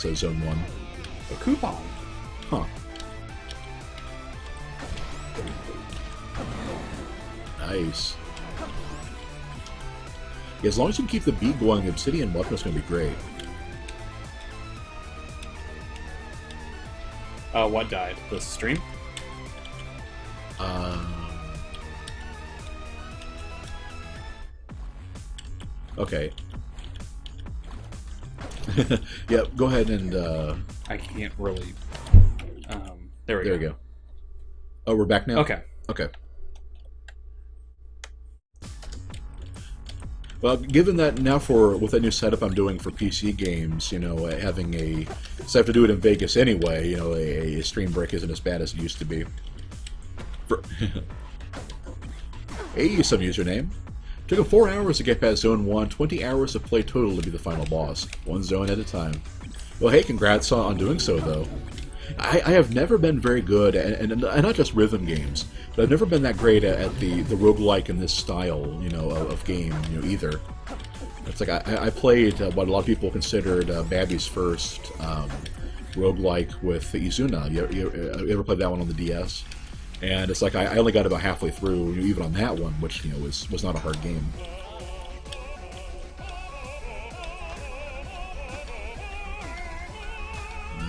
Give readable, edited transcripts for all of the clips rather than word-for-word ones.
Zone 1. A coupon. Huh. Nice. Yeah, as long as you can keep the beat going, the obsidian weapon is going to be great. What died? The stream? Okay. Yeah, go ahead and... I can't really... there we There we go. Oh, we're back now? Okay. Okay. Well, given that now with that new setup I'm doing for PC games, you know, having a... So I have to do it in Vegas anyway, you know, a stream break isn't as bad as it used to be. Hey, some username. Took him 4 hours to get past Zone 1, 20 hours of play total to be the final boss. One zone at a time. Well, hey, congrats on doing so, though. I have never been very good, and not just rhythm games, but I've never been that great at the roguelike in this style, you know, of game, you know, either. It's like I played what a lot of people considered Babby's first roguelike with Izuna. You ever played that one on the DS? And it's like I only got about halfway through, you know, even on that one, which, you know, was not a hard game.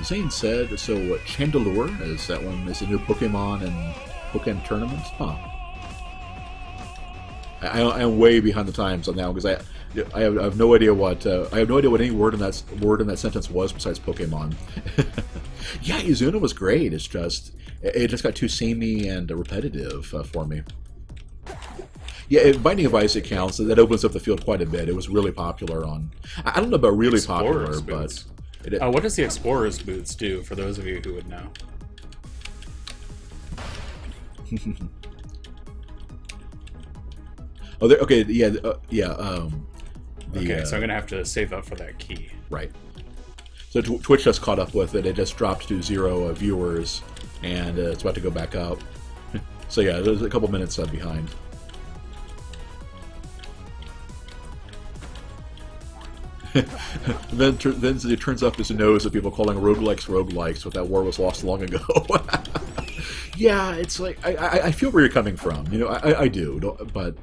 Zane said, so what, Chandelure, is that one, is a new Pokemon and Pokemon tournaments? Huh. I am way behind the times on that one, because I have no idea what, I have no idea what any word in that sentence was besides Pokemon. Yeah, Izuna was great, it just got too samey and repetitive for me. Yeah, Binding of Isaac counts, that opens up the field quite a bit. It was really popular on, I don't know about really Explorer's popular, boots. but... what does the Explorer's boots do, for those of you who would know? Oh, okay, yeah, yeah. Okay, so I'm gonna have to save up for that key. Right. So Twitch just caught up with it. It just dropped to 0 viewers, and it's about to go back up. So yeah, there's a couple minutes behind. then it turns up his nose at people calling roguelikes, but that war was lost long ago. Yeah, it's like I feel where you're coming from. You know, I do, but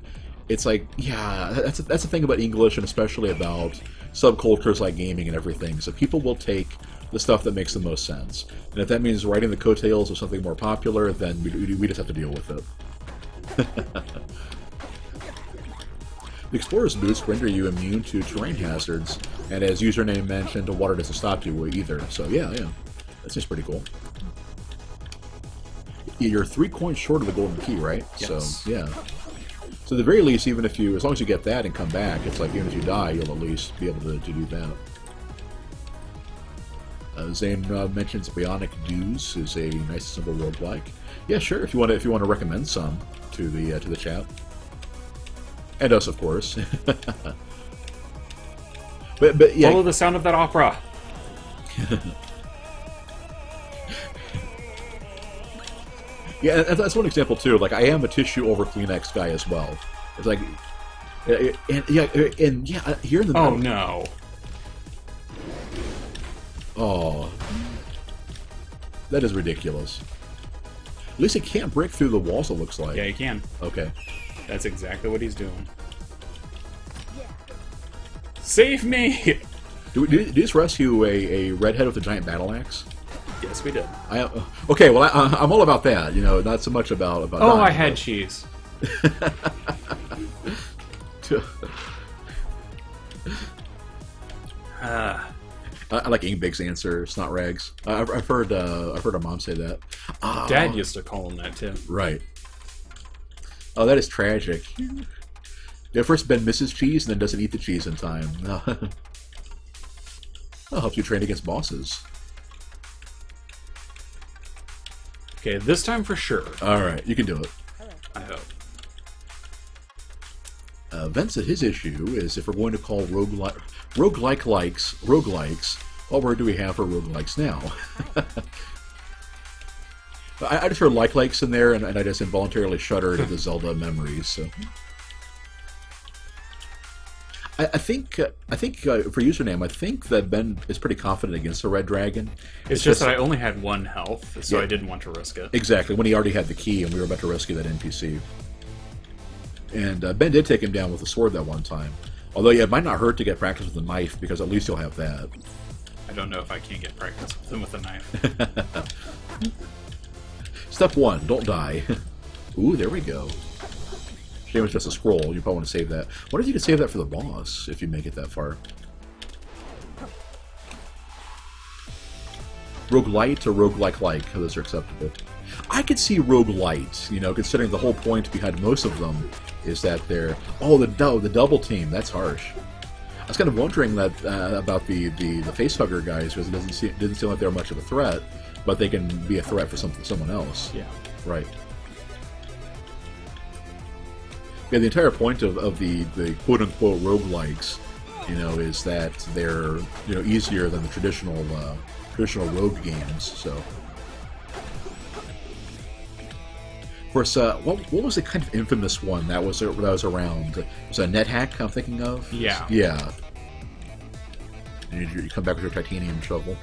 it's like, yeah, that's the thing about English, and especially about subcultures like gaming and everything. So people will take the stuff that makes the most sense, and if that means writing the coattails of something more popular, then we just have to deal with it. The Explorer's boots render you immune to terrain hazards, and as username mentioned, the water doesn't stop you either. So yeah, that seems pretty cool. You're 3 coins short of the golden key, right? Yes. So yeah. So at the very least, even if you, as long as you get that and come back, it's like even if you die, you'll at least be able to do that. Zane mentions Bionic Dews is a nice simple roguelike. Yeah, sure. If you want to recommend some to the chat. And us, of course. but yeah. Follow the sound of that opera. Yeah, that's one example too. Like, I am a tissue over Kleenex guy as well. It's like, and here in the oh no. Oh, that is ridiculous. At least it can't break through the walls. It looks like. Yeah, you can. Okay. That's exactly what he's doing. Save me! Did you just rescue a redhead with a giant battle axe? Yes, we did. Okay, well, I'm all about that. You know, not so much about. Oh, dying, I had cheese. I like Ingbig's answer. Snot rags. I've heard our mom say that. Dad used to call him that too. Right. Oh, that is tragic. Yeah, first Ben misses cheese and then doesn't eat the cheese in time. That'll help you train against bosses. Okay, this time for sure. Alright, you can do it. I hope. Vince said his issue is if we're going to call roguelikes, what word do we have for roguelikes now? I just heard likes in there, and I just involuntarily shuddered at the Zelda memories. So for username, I think that Ben is pretty confident against the red dragon. It's just that I only had 1 health, so I didn't want to risk it. Exactly, when he already had the key and we were about to rescue that NPC. And Ben did take him down with a sword that one time. Although, yeah, it might not hurt to get practice with a knife, because at least you'll have that. I don't know if I can get practice with him with a knife. Step 1, don't die. Ooh, there we go. Shame it's just a scroll. You probably want to save that. What if you could save that for the boss, if you make it that far? Roguelite or roguelike, those are acceptable. I could see roguelite, you know, considering the whole point behind most of them is that they're... Oh, the double team, that's harsh. I was kind of wondering that about the facehugger guys, because it didn't seem like they were much of a threat, but they can be a threat for someone else. Yeah. Right. Yeah, the entire point of the quote-unquote roguelikes, you know, is that they're, you know, easier than the traditional rogue games, so... Of course, what was the kind of infamous one that was around? Was that NetHack I'm thinking of? Yeah. Yeah. And you come back with your titanium shovel.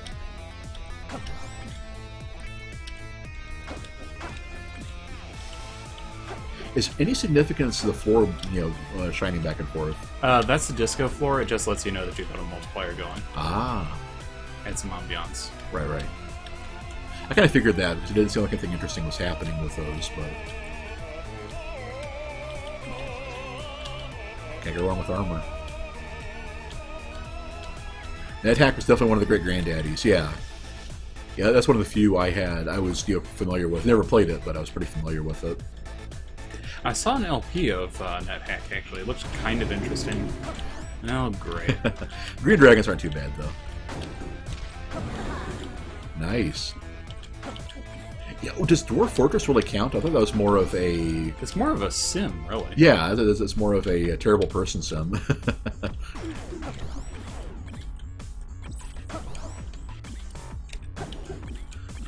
Is any significance to the floor, you know, shining back and forth? That's the disco floor. It just lets you know that you've got a multiplier going. Ah. And some ambiance. Right. I kind of figured that, because it didn't seem like anything interesting was happening with those, but... Can't go wrong with armor. NetHack was definitely one of the great granddaddies, yeah. Yeah, that's one of the few I was, you know, familiar with. Never played it, but I was pretty familiar with it. I saw an LP of NetHack, actually. It looks kind of interesting. Oh, great. Green dragons aren't too bad, though. Nice. Yeah, does Dwarf Fortress really count? I thought that was more of a... It's more of a sim, really. Yeah, it's more of a terrible person sim.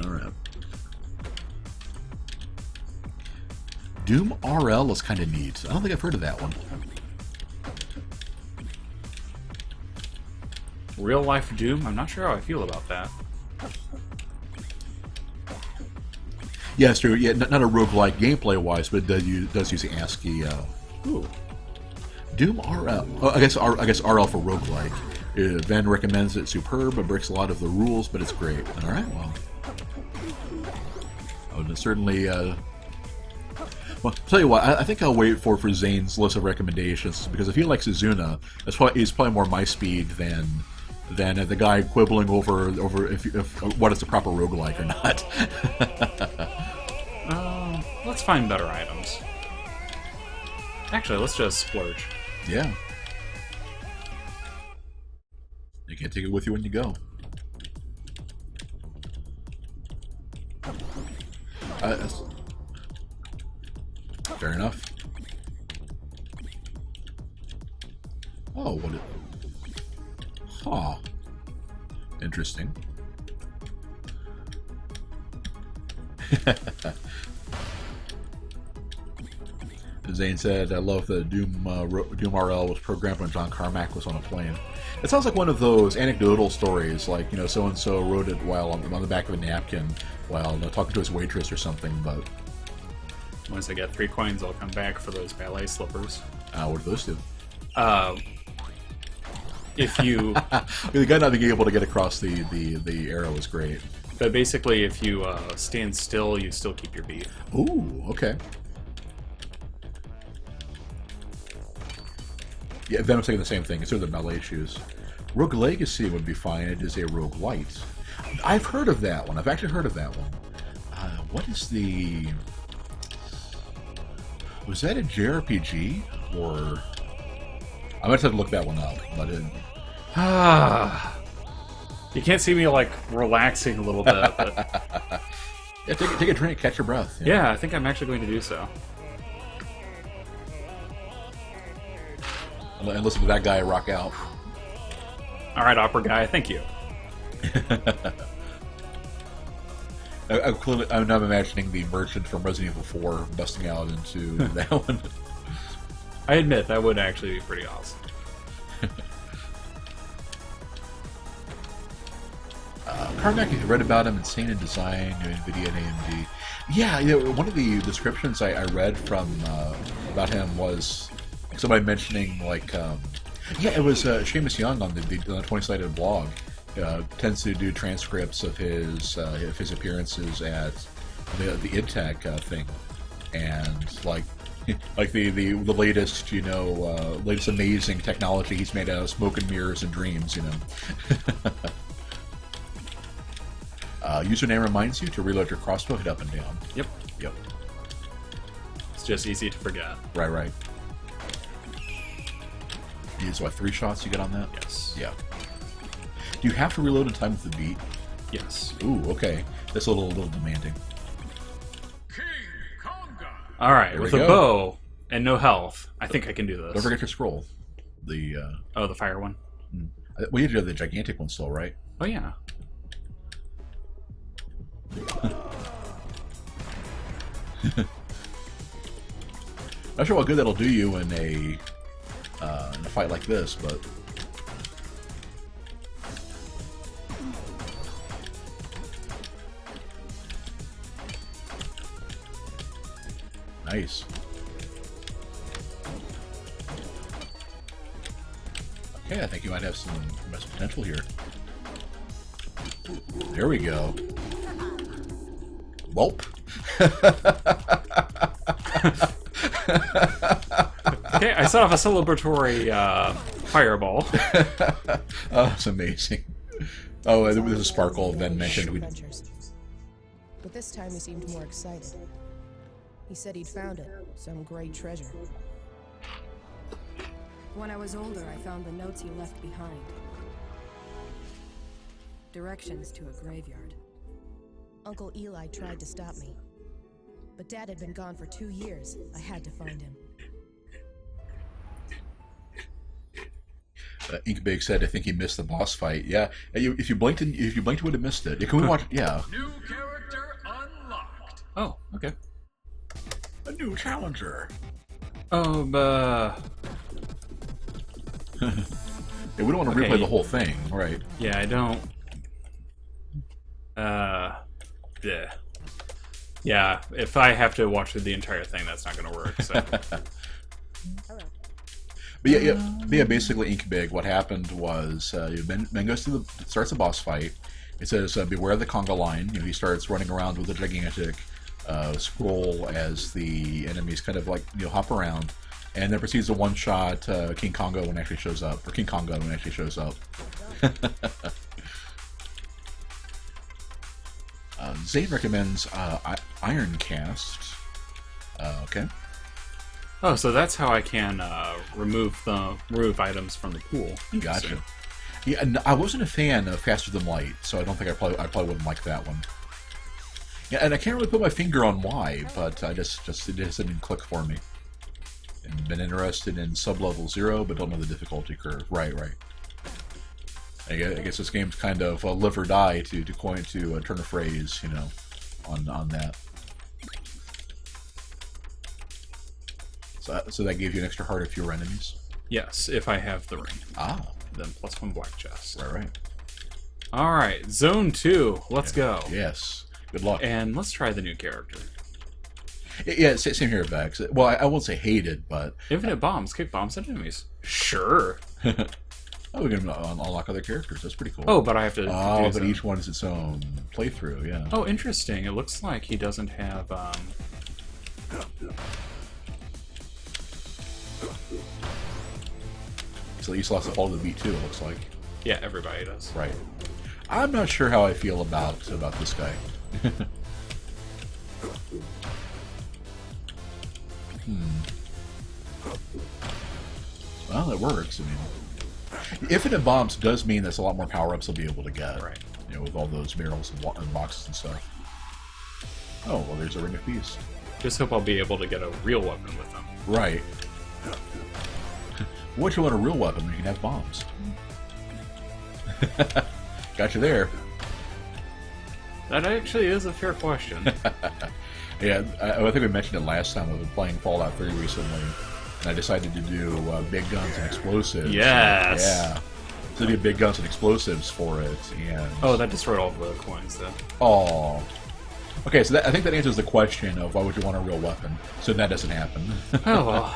Alright. Doom RL is kind of neat. I don't think I've heard of that one. Real life Doom? I'm not sure how I feel about that. Yeah, it's true. Yeah, not a roguelike gameplay-wise, but it does use the ASCII. Ooh. Doom RL. Oh, I guess RL for roguelike. Van recommends it. Superb. It breaks a lot of the rules, but it's great. All right, well. I would certainly... Well, I'll tell you what, I think I'll wait for Zane's list of recommendations, because if he likes Izuna, he's probably more my speed than the guy quibbling over if what is the proper roguelike or not. Let's find better items. Actually, let's just splurge. Yeah. You can't take it with you when you go. Fair enough. Oh, what it... Huh. Interesting. Zane said, I love that Doom RL was programmed when John Carmack was on a plane. It sounds like one of those anecdotal stories, like, you know, so-and-so wrote it while on the back of a napkin while talking to his waitress or something, but... Once I get 3 coins, I'll come back for those ballet slippers. What do those do? If you... The guy not being able to get across the arrow is great. But basically, if you stand still, you still keep your beat. Ooh, okay. Yeah, Venom's saying the same thing. It's sort of the ballet shoes. Rogue Legacy would be fine. It is a roguelite. I've heard of that one. I've actually heard of that one. What is the... Was that a JRPG? Or... I might have to look that one up, but it... You can't see me, like, relaxing a little bit, but... Yeah, take a drink, catch your breath. Yeah, I think I'm actually going to do so. And listen to that guy rock out. Alright, opera guy, thank you. I'm now imagining the merchant from Resident Evil 4 busting out into that one. I admit, that would actually be pretty awesome. Carmack, I read about him, insane in design, NVIDIA and AMD. Yeah, one of the descriptions I read from about him was somebody mentioning, like, yeah, it was Seamus Young on the 20-sided blog. Tends to do transcripts of his appearances at the IdTech thing, and like the latest latest amazing technology he's made out of smoke and mirrors and dreams. Username reminds you to reload your crossbow, hit up and down. Yep. Yep. It's just easy to forget. Right. Is what, 3 shots you get on that? Yes. Yeah. Do you have to reload in time with the beat? Yes. Ooh, okay. That's a little demanding. All right, There with we a go. bow and no health, I think I can do this. Don't forget your scroll. The the fire one. well, you do have the gigantic one still, right? Oh yeah. Not sure what good that'll do you in a fight like this, but nice. Okay, I think you might have some potential here. There we go. Welp. Okay, I set off a celebratory fireball. Oh, that's amazing. Oh, there was a sparkle then mentioned. But this time he seemed more excited. He said he'd found it, some great treasure. When I was older, I found the notes he left behind. Directions to a graveyard. Uncle Eli tried to stop me. But Dad had been gone for 2 years. I had to find him. Inkbig said, "I think he missed the boss fight." Yeah, if you blinked, you would have missed it. Can we watch? Yeah. New character unlocked. Oh, okay. A new challenger. Oh, Yeah, we don't want to Okay. replay the whole thing, right? yeah, I don't. Yeah. Yeah, if I have to watch through the entire thing, that's not going to work. So. But yeah. Basically, Inkbig. What happened was Ben goes to starts a boss fight. It says, "Beware the conga line." He starts running around with a gigantic scroll as the enemies kind of like hop around, and then proceeds to one-shot King Kongo when it actually shows up, or King Kongo when it actually shows up. Zane recommends Ironcast. Okay. Oh, so that's how I can remove items from the pool. Gotcha. Yeah, and I wasn't a fan of Faster Than Light, so I don't think I probably wouldn't like that one. Yeah, and I can't really put my finger on why, but it just didn't click for me. And been interested in Sub-Level 0, but don't know the difficulty curve. Right. I guess this game's kind of live or die to turn a phrase, on that. So that gave you an extra heart if you were enemies? Yes, if I have the ring. Ah. Then +1 black chest. Right. Alright, Zone 2. Let's go. Yes. Good luck. And let's try the new character. Yeah, same here, Vex. Well, I won't say hated, but... Infinite bombs. Kick bombs at enemies. Sure. Oh, we can unlock other characters. That's pretty cool. Oh, but I have to do but each one is its own playthrough, yeah. Oh, interesting. It looks like he doesn't have, So you still have to follow the beat, too, it looks like. Yeah, everybody does. Right. I'm not sure how I feel about this guy. Well, it works. I mean, Infinite Bombs does mean there's a lot more power-ups they'll be able to get. Right. With all those barrels and boxes and stuff. Oh, well, there's a Ring of Peace. Just hope I'll be able to get a real weapon with them. Right. What you want a real weapon when you can have bombs? Got you there. That actually is a fair question. Yeah, I think we mentioned it last time. I've been playing Fallout 3 recently, and I decided to do big guns and explosives. Yes. Yeah. So they get big guns and explosives for it, and... Oh, that destroyed all the coins, though. Oh. Okay, so I think that answers the question of why would you want a real weapon. So that doesn't happen. Oh, well.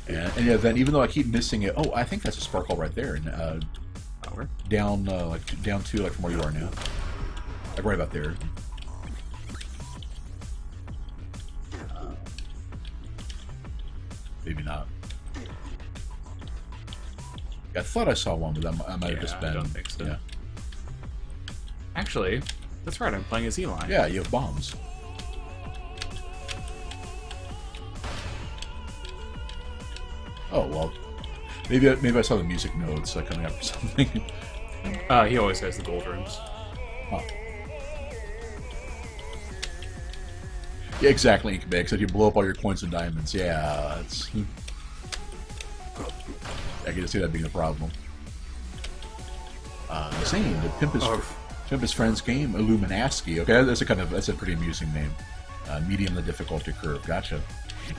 And yeah, then even though I keep missing it... Oh, I think that's a sparkle right there. And, Where? down, down to, like, from where you are now. Like, right about there. Maybe not. I thought I saw one, but I might have just been... I don't think so. Yeah. Actually, that's right, I'm playing as Eli. Yeah, you have bombs. Oh, well. Maybe I saw the music notes coming up or something. He always has the gold rooms. Huh. Yeah, exactly, Inkbag. Except you blow up all your coins and diamonds. Yeah, that's... I can see that being a problem. Same. The Pimp is Friend's game, Illuminasky. Okay, that's a pretty amusing name. Medium the difficulty curve. Gotcha.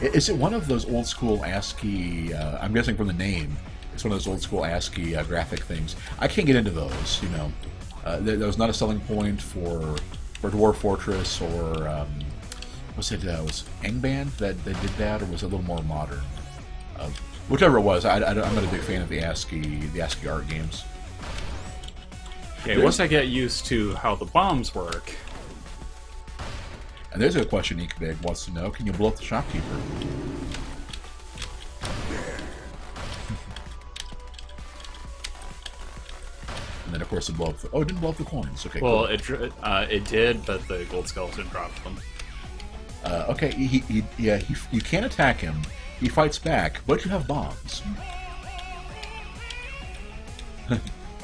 Is it one of those old school ASCII? I'm guessing from the name, it's one of those old school ASCII graphic things. I can't get into those. You know, that was not a selling point for Dwarf Fortress or was was Angband that did that, or was it a little more modern? Whichever it was, I'm not a big fan of the ASCII art games. Okay, once I get used to how the bombs work. And there's a question Inkbig wants to know: can you blow up the shopkeeper? And then, of course, it blew up. Oh, it didn't blow up the coins. Okay. Well, cool. it did, but the gold skeleton dropped them. Okay, you can't attack him. He fights back, but you have bombs.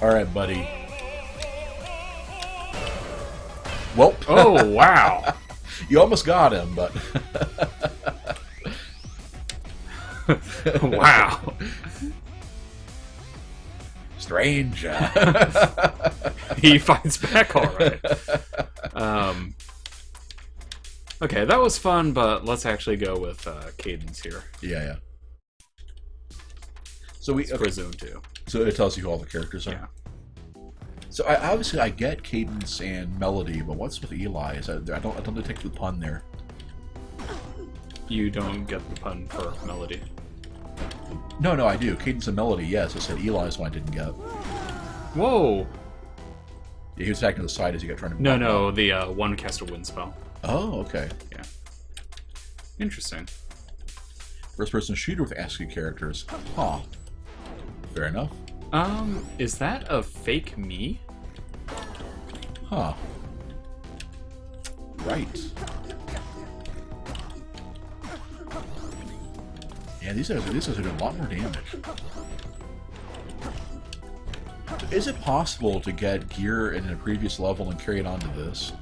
Alright, buddy. Well. Oh, wow. You almost got him, but... Wow. Strange. He fights back alright. Okay, that was fun, but let's actually go with Cadence here. Yeah. So For Zone 2. So it tells you who all the characters are. Yeah. So I get Cadence and Melody, but what's with Eli? I don't detect the pun there. You don't get the pun for Melody. No, I do. Cadence and Melody, yes. I said Eli's one I didn't get. Whoa! Yeah, he was attacking the side as he got trying to... No, the one cast a wind spell. Oh, okay. Yeah. Interesting. First-person shooter with ASCII characters. Huh. Fair enough. Is that a fake me? Huh. Right. Yeah, these guys are doing a lot more damage. Is it possible to get gear in a previous level and carry it onto this?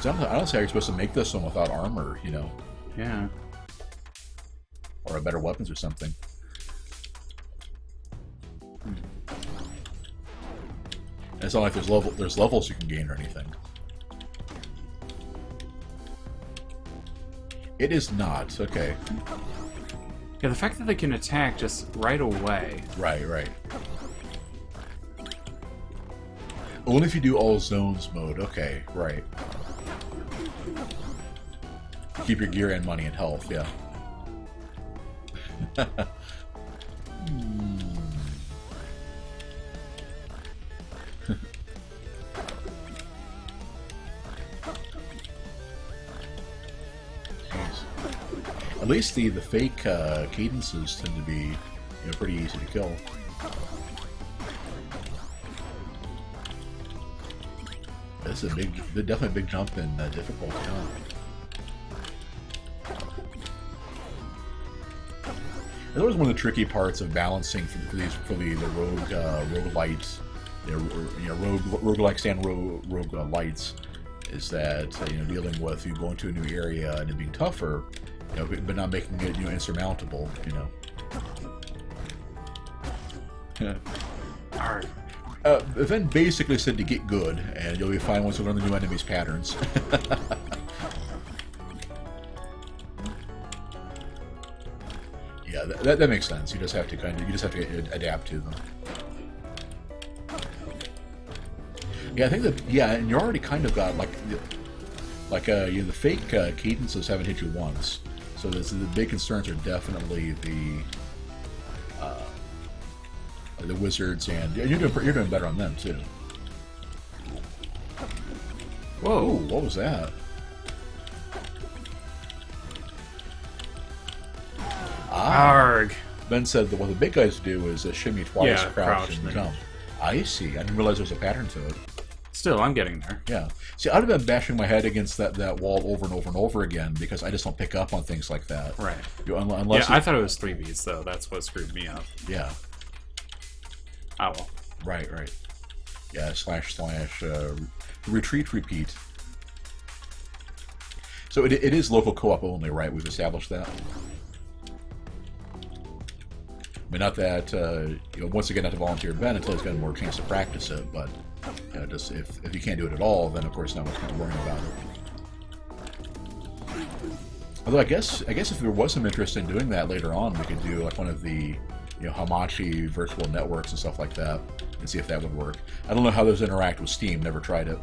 I don't see how you're supposed to make this one without armor, you know. Yeah. Or better weapons or something. And it's not like there's levels you can gain or anything. It is not. Okay. Yeah, the fact that they can attack just right away. Right. Only if you do all zones mode. Okay, right. Keep your gear and money and health, yeah. At least the fake cadences tend to be, pretty easy to kill. This is definitely a big jump in difficulty, huh? That was one of the tricky parts of balancing for the roguelites, roguelikes and roguelites, is that dealing with you going to a new area and it being tougher, but not making it insurmountable, Alright. Then basically said to get good, and you'll be fine once you learn the new enemy's patterns. Yeah, that makes sense. You just have to adapt to them. Yeah, I think that and you already kind of got you know, the fake cadences haven't hit you once, so the big concerns are definitely the wizards, and you're doing better on them too. Whoa! Ooh, what was that? Arg. Ben said that what the big guys do is shimmy twice, Yeah, crouch, and then jump. I see. I didn't realize there was a pattern to it. Still, I'm getting there. Yeah. See, I'd have been bashing my head against that wall over and over and over again because I just don't pick up on things like that. Right. Unless I thought it was 3 beats, though. That's what screwed me up. Yeah. Oh, well. Right. Yeah, / retreat, repeat. So it is local co-op only, right? We've established that. I mean, not that, you know, once again, not to volunteer Ben until he's got more chance to practice it, but you know, just if you can't do it at all, then of course not much kind of worrying about it. Although I guess if there was some interest in doing that later on, we could do like one of the, you know, Hamachi virtual networks and stuff like that, and see if that would work. I don't know how those interact with Steam. Never tried it.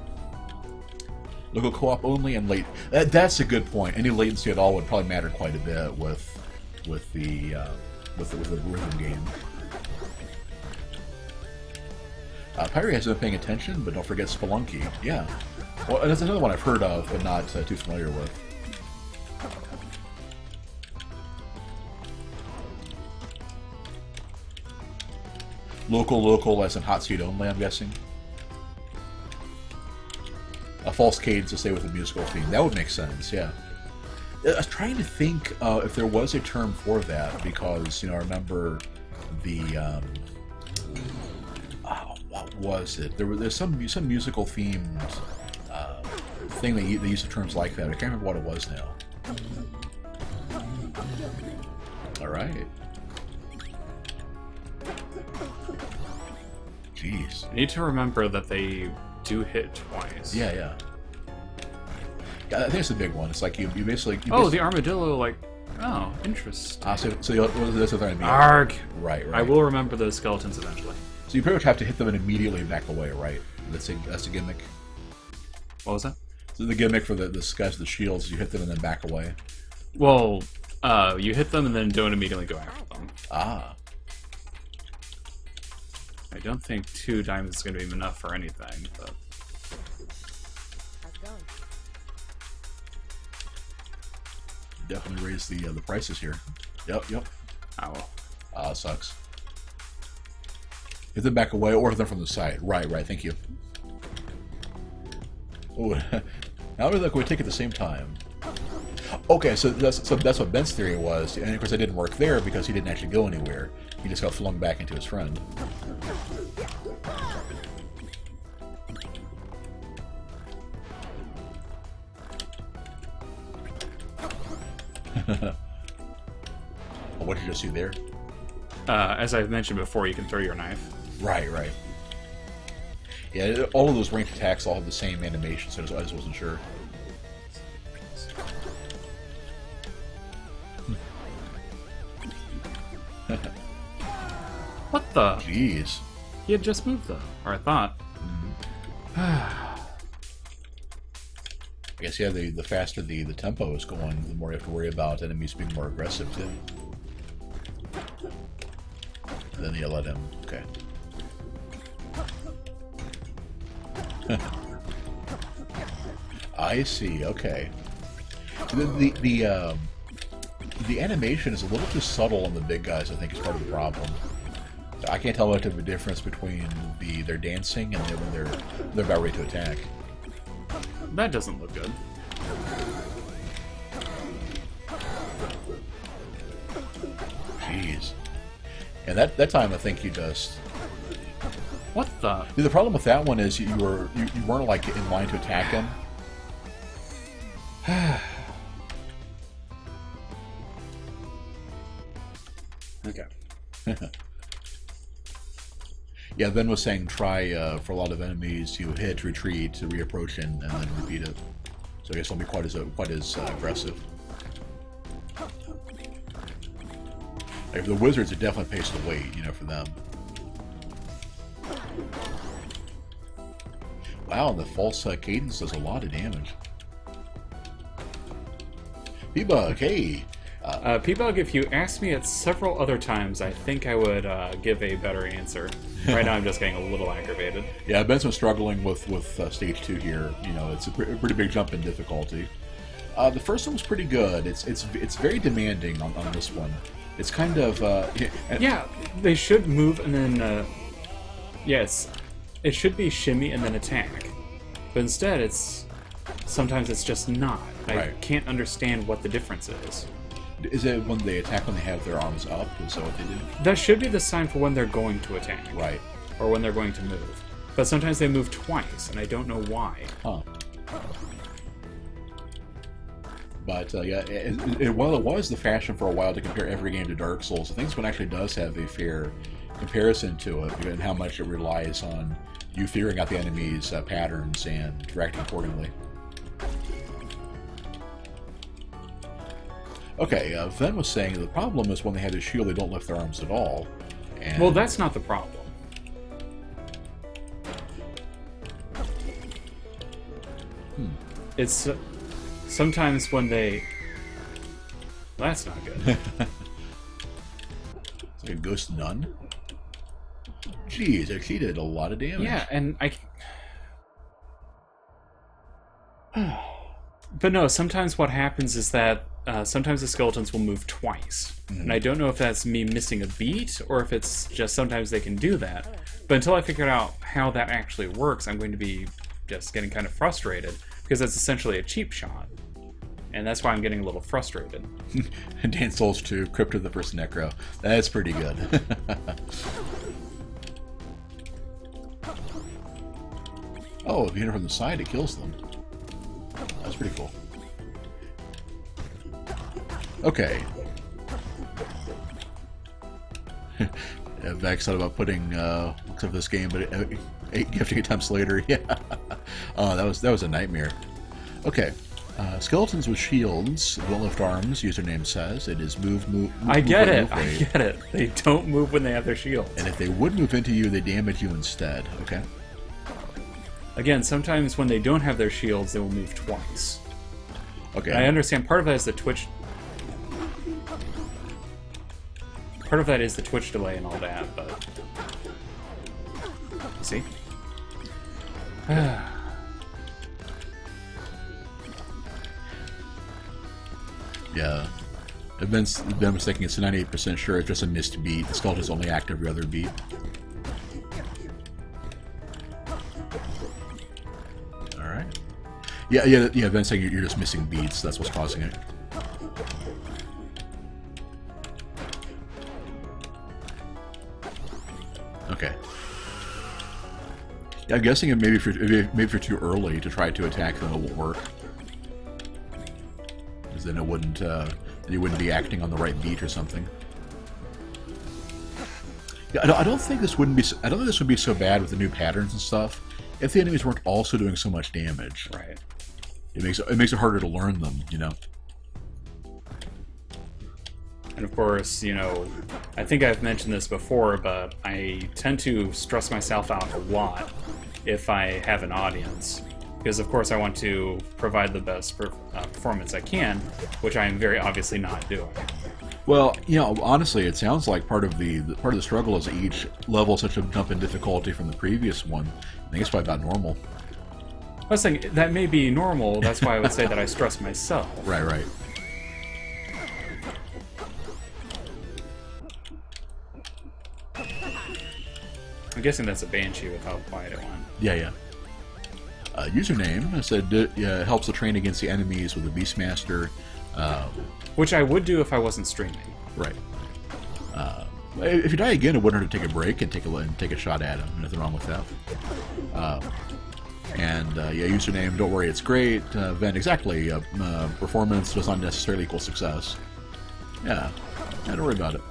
Local co-op only and late. That's a good point. Any latency at all would probably matter quite a bit with the rhythm game. Pyre hasn't been paying attention, but don't forget Spelunky. Yeah. Well, that's another one I've heard of, but not too familiar with. Local as in hot seat only, I'm guessing. A false cadence to stay with the musical theme. That would make sense, yeah. I was trying to think if there was a term for that, because, you know, I remember the, what was it? There's some musical themed thing they use terms like that. I can't remember what it was now. Alright. Jeez. I need to remember that they do hit twice. Yeah. I think it's a big one. It's like you basically... the armadillo, like... Oh, interesting. So that's what they're going to be. Arg! Right. I will remember those skeletons eventually. So you pretty much have to hit them and immediately back away, right? That's the gimmick. What was that? So the gimmick for the guys with the shields, you hit them and then back away. Well, you hit them and then don't immediately go after them. Ah. I don't think 2 diamonds is going to be enough for anything, but... How's it going? Definitely raise the prices here. Yep. Oh, well. Sucks. Hit them back away or hit them from the side. Right, thank you. Oh, now we take it at the same time. Okay, so that's what Ben's theory was, and of course it didn't work there because he didn't actually go anywhere. He just got flung back into his friend. What did you just see there? As I've mentioned before, you can throw your knife. Right. Yeah, all of those ranged attacks all have the same animation, so I just wasn't sure. What the? Jeez. He had just moved, though. Or I thought. I guess, yeah, the faster the tempo is going, the more you have to worry about enemies being more aggressive, too. And then you let him... Okay. I see, okay. The animation is a little too subtle on the big guys, I think, is part of the problem. I can't tell much of a difference between their dancing and when they're about ready to attack. That doesn't look good. Jeez. And that time I think you just... What the? The problem with that one is you weren't like in line to attack him. Okay. Yeah, Ben was saying try for a lot of enemies to hit, retreat, to reapproach, and then repeat it. So I guess it won't be quite as aggressive. Like, the wizards, it definitely pays to wait, you know, for them. Wow, the false cadence does a lot of damage. P-Bug, hey! P-Bug, if you asked me it several other times, I think I would give a better answer. Right now I'm just getting a little aggravated. Yeah, Ben's been struggling with Stage 2 here. You know, it's a pretty big jump in difficulty. The first one was pretty good. It's very demanding on this one. It's kind of... yeah, they should move and then... yes, it should be shimmy and then attack. But instead, sometimes it's just not. I can't understand what the difference is. Is it when they attack when they have their arms up? Is that what they do? That should be the sign for when they're going to attack. Right. Or when they're going to move. But sometimes they move twice, and I don't know why. Huh. But, yeah, while it was the fashion for a while to compare every game to Dark Souls, I think this one actually does have a fair comparison to it, and how much it relies on you figuring out the enemy's patterns and directing accordingly. Okay, Ven was saying the problem is when they have the shield, they don't lift their arms at all. And well, that's not the problem. It's sometimes when they... That's not good. It's like a ghost nun? Jeez, she did a lot of damage. Yeah, and But no, sometimes what happens is that sometimes the skeletons will move twice. And I don't know if that's me missing a beat, or if it's just sometimes they can do that. But until I figure out how that actually works, I'm going to be just getting kind of frustrated, because that's essentially a cheap shot. And that's why I'm getting a little frustrated. Dance Souls 2, Crypt of the first Necro. That's pretty good. Oh, if you hit it from the side, it kills them. That's pretty cool. Okay. Vex thought about putting looks of this game, but you have to get attempts later. Yeah. Oh, that was a nightmare. Okay. Skeletons with shields don't lift arms. Username says it is move. I get it. They don't move when they have their shields. And if they would move into you, they damage you instead. Okay. Again, sometimes when they don't have their shields, they will move twice. Okay. And I understand part of that is the Twitch. Part of that is the Twitch delay and all that, but see. Yeah. I've been mistaken. It's 98% sure it's just a missed beat. The skeleton's only active every other beat. Alright. Yeah, Ben's saying you're just missing beats. That's what's causing it. Okay. Yeah, I'm guessing maybe if you're too early to try to attack them, it won't work. Because then it wouldn't, you wouldn't be acting on the right beat or something. Yeah, I don't think this would be so bad with the new patterns and stuff if the enemies weren't also doing so much damage. Right. It makes it harder to learn them, you know. And of course, you know, I think I've mentioned this before, but I tend to stress myself out a lot if I have an audience. Because, of course, I want to provide the best performance I can, which I am very obviously not doing. Well, you know, honestly, it sounds like part of the struggle is each level such a jump in difficulty from the previous one. I think it's probably about normal. I was saying, that may be normal, that's why I would say that I stress myself. Right. I'm guessing that's a Banshee with how quiet it went. Yeah. Username said helps to train against the enemies with the Beastmaster. Which I would do if I wasn't streaming. Right. If you die again, it wouldn't hurt to take a break and take a shot at him. Nothing wrong with that. Yeah, username, don't worry, it's great. Ven, exactly. Performance does not necessarily equal success. Yeah, don't worry about it.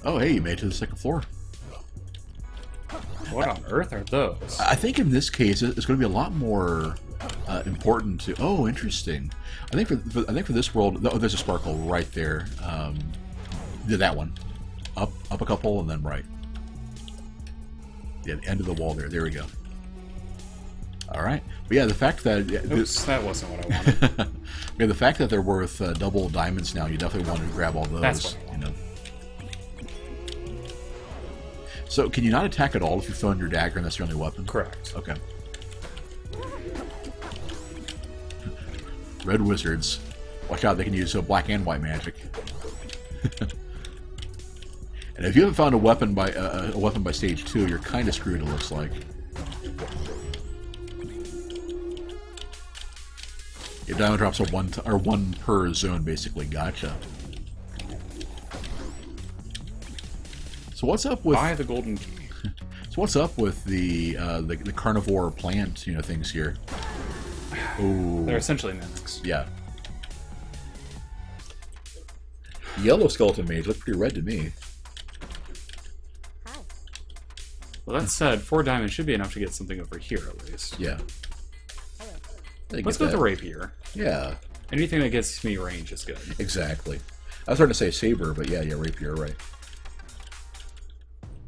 Oh, hey, you made it to the second floor. What on earth are those? I think in this case, it's going to be a lot more important to. Oh, interesting. I think for this world, oh, there's a sparkle right there. That one, up a couple and then right. Yeah, the end of the wall there. There we go. All right, but yeah, the fact that Oops, that wasn't what I wanted. yeah, the fact that they're worth double diamonds now, you definitely want to grab all those. That's what I you know. So, can you not attack at all if you throw in your dagger and that's your only weapon? Correct. Okay. Red wizards. Watch out, they can use black and white magic. And if you haven't found a weapon by stage 2, you're kind of screwed, it looks like. Your diamond drops are one per zone, basically. Gotcha. So what's up with... Buy the golden key. So what's up with the carnivore plant, things here? Ooh. They're essentially mimics. Yeah. Yellow skeleton mage looked pretty red to me. Well, that said, 4 diamonds should be enough to get something over here, at least. Yeah. Let's go with the rapier. Yeah. Anything that gets me range is good. Exactly. I was starting to say saber, but yeah, rapier, right.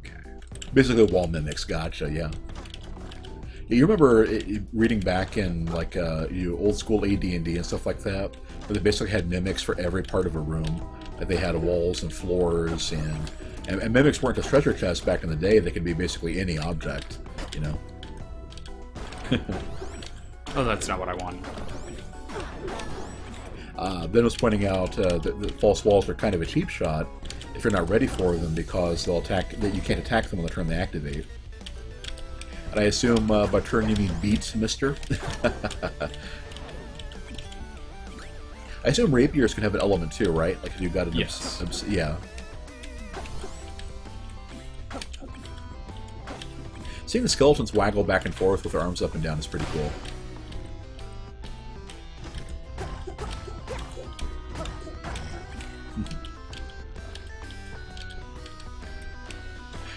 Okay. Basically wall mimics, gotcha, yeah. You remember reading back in like old school AD&D and stuff like that, where they basically had mimics for every part of a room. Like they had walls and floors, and mimics weren't just treasure chests back in the day. They could be basically any object, Oh, that's not what I want. Ben was pointing out that the false walls are kind of a cheap shot if you're not ready for them because they'll attack. That you can't attack them on the turn they activate. And I assume by turn you mean beat, mister? I assume rapiers can have an element too, right? Like if you've got an yes. Yeah. Seeing the skeletons waggle back and forth with their arms up and down is pretty cool.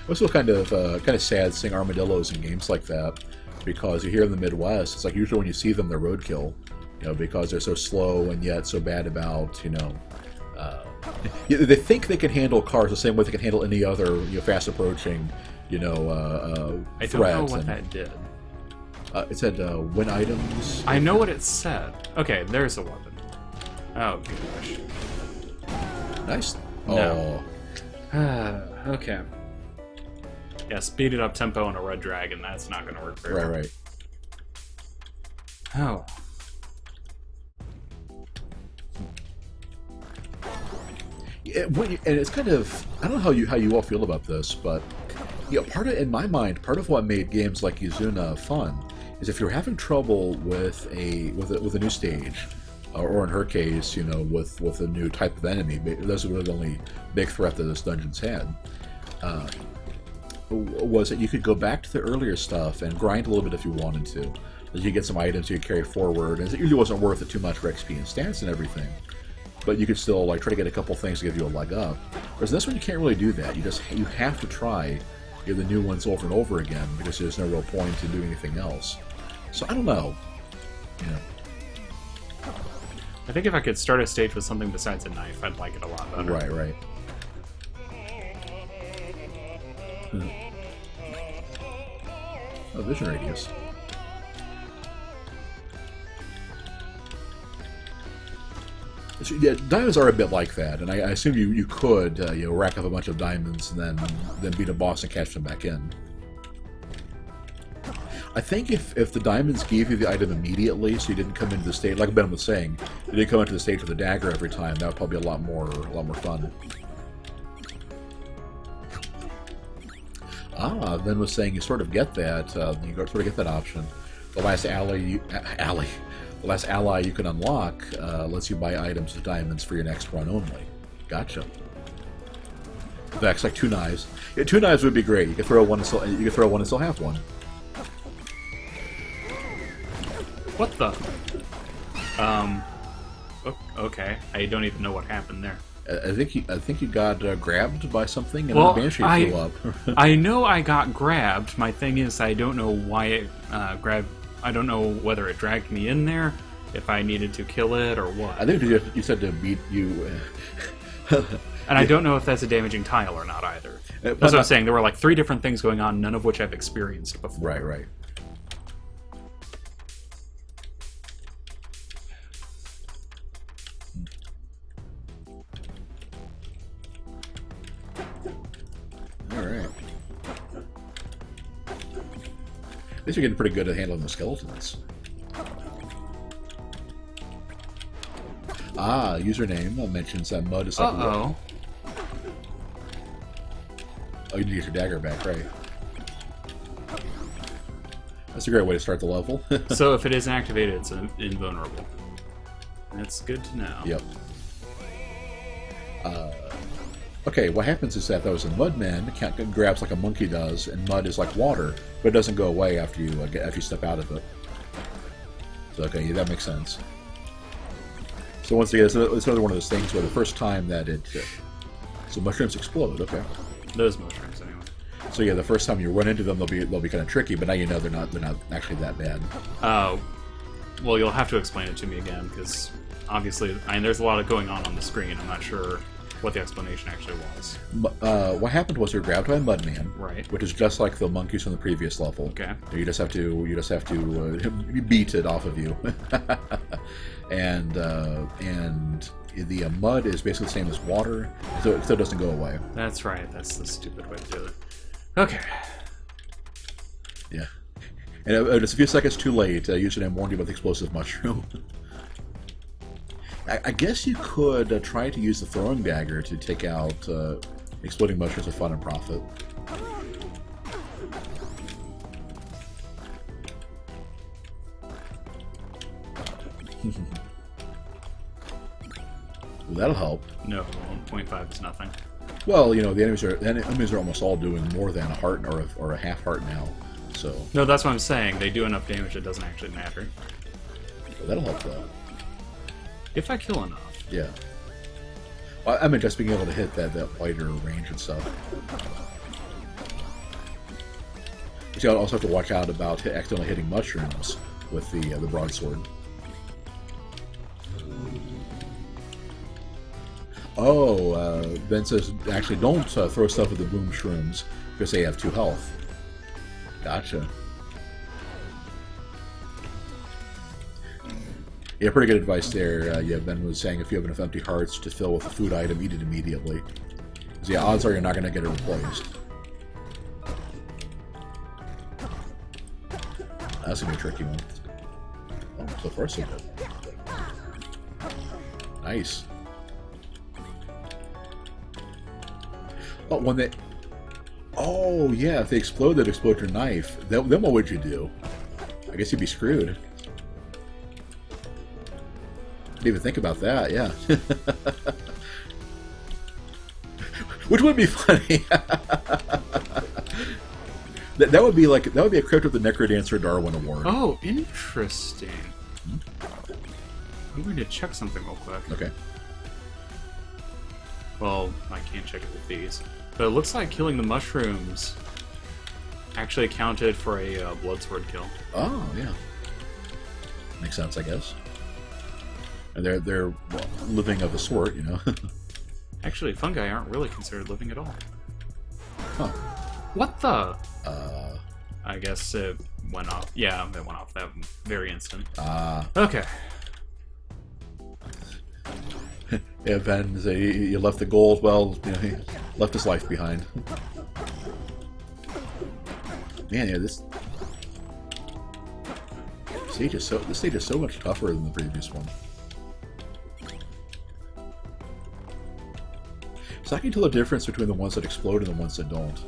It's also kind of sad seeing armadillos in games like that, because you hear in the Midwest, it's like usually when you see them, they're roadkill, because they're so slow and yet so bad about, they think they can handle cars the same way they can handle any other fast approaching, I don't threat. know what that did. It said win items. I know what it said. Okay, there's a weapon. Oh gosh. Nice. No. Oh. Okay. Yeah, speeded up tempo on a red dragon, that's not going to work very well. Right. Oh. Yeah, and it's kind of, I don't know how you all feel about this, but in my mind, part of what made games like Izuna fun is if you're having trouble with a new stage, or in her case, with a new type of enemy. Those were the only big threat that this dungeon's had. Was that you could go back to the earlier stuff and grind a little bit if you wanted to. You get some items you could carry forward, and it usually wasn't worth it too much for XP and stats and everything. But you could still try to get a couple things to give you a leg up. Whereas this one you can't really do that. You have to try the new ones over and over again because there's no real point in doing anything else. So I don't know. I think if I could start a stage with something besides a knife, I'd like it a lot better. Right. Oh, vision radius. So, yeah, diamonds are a bit like that, and I assume you could rack up a bunch of diamonds and then beat a boss and catch them back in. I think if the diamonds gave you the item immediately, so you didn't come into the stage like Ben was saying, you didn't come into the stage with a dagger every time, that would probably be a lot more fun. Ben was saying you sort of get that. You sort of get that option. The last the last ally you can unlock lets you buy items with diamonds for your next run only. Gotcha. That's like 2 knives. Yeah, 2 knives would be great. You could throw one and still have one. What the? Okay. I don't even know what happened there. I think you got grabbed by something and well, the Banshee flew up. I know I got grabbed. My thing is I don't know why it grabbed. I don't know whether it dragged me in there, if I needed to kill it, or what. I think you said to beat you. And I don't know if that's a damaging tile or not either. But That's what I'm saying. There were like 3 different things going on, none of which I've experienced before. Right, right. Alright. At least you're getting pretty good at handling the skeletons. Ah, username mentions that mud is like Uh-oh. Oh, you need to get your dagger back, right? That's a great way to start the level. So if it is activated, it's invulnerable. That's good to know. Yep. Okay, what happens is that those in Mudman grabs like a monkey does, and mud is like water, but it doesn't go away after you step out of it. So okay, yeah, that makes sense. So once again, it's another one of those things where the first time that it so mushrooms explode. Okay. Those mushrooms, anyway. So yeah, the first time you run into them, they'll be kind of tricky, but now you know they're not actually that bad. Well, you'll have to explain it to me again, because obviously, there's a lot of going on the screen. I'm not sure what the explanation actually was. What happened was you were grabbed by a Mudman, Right. which is just like the monkeys from the previous level. Okay. You just have to beat it off of you, and the mud is basically the same as water, so it doesn't go away. That's right. That's the stupid way to do it. Okay. Yeah. And it's a few seconds too late. Username warned you about the explosive mushroom. I guess you could try to use the throwing dagger to take out exploding mushrooms with fun and profit. Well, that'll help. No, 0.5 is nothing. Well, you know, the enemies are almost all doing more than a heart or a half heart now. So No, that's what I'm saying. They do enough damage, it doesn't actually matter. that'll help though. If I kill enough. Yeah. Well, I mean, just being able to hit that wider range and stuff. But you also have to watch out about accidentally hitting mushrooms with the broadsword. Oh, Ben says, actually, don't throw stuff at the boom shrooms because they have 2 health. Gotcha. Yeah, pretty good advice there. Yeah, Ben was saying if you have enough empty hearts to fill with a food item, eat it immediately. So yeah, odds are you're not going to get it replaced. That's going to be a tricky one. Oh, so far so good. Nice. Oh, when they... Oh, yeah, if they explode, they'd explode your knife. Then what would you do? I guess you'd be screwed. Didn't even think about that, yeah. Which would be funny. that would be a Crypt with the Necrodancer Darwin Award. Oh, interesting. I'm going to check something real quick. Okay. Well, I can't check it with these. But it looks like killing the mushrooms actually accounted for a bloodsword kill. Oh, yeah. Makes sense, I guess. And they're living of a sort, you know. Actually, fungi aren't really considered living at all. Huh. What the? I guess it went off. Yeah, it went off that very instant. Okay. Yeah, Ben, you left the gold. Well, you know, he left his life behind. Man, yeah, this stage is so much tougher than the previous one. So I can tell the difference between the ones that explode and the ones that don't.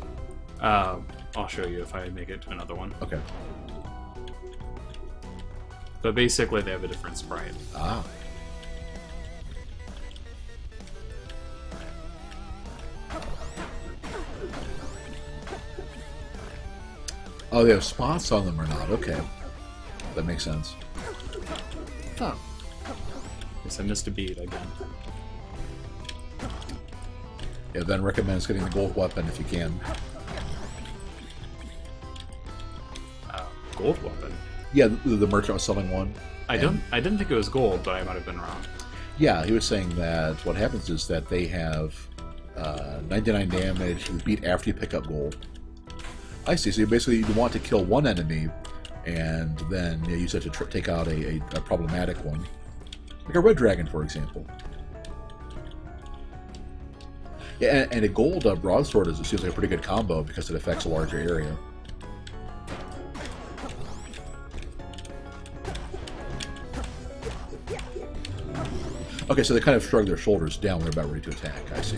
I'll show you if I make it to another one. Okay. But basically, they have a different sprite. Ah. Oh, they have spots on them or not? Okay. That makes sense. Oh. Guess I missed a beat again. Yeah, Ben recommends getting the gold weapon if you can. Gold weapon? Yeah, the merchant was selling one. I didn't think it was gold, but I might have been wrong. Yeah, he was saying that what happens is that they have 99 damage with beat after you pick up gold. I see. So you basically want to kill one enemy, and then use it to take out a problematic one, like a red dragon, for example. Yeah, and a gold broadsword seems like a pretty good combo because it affects a larger area. Okay, so they kind of shrug their shoulders down when they're about ready to attack. I see.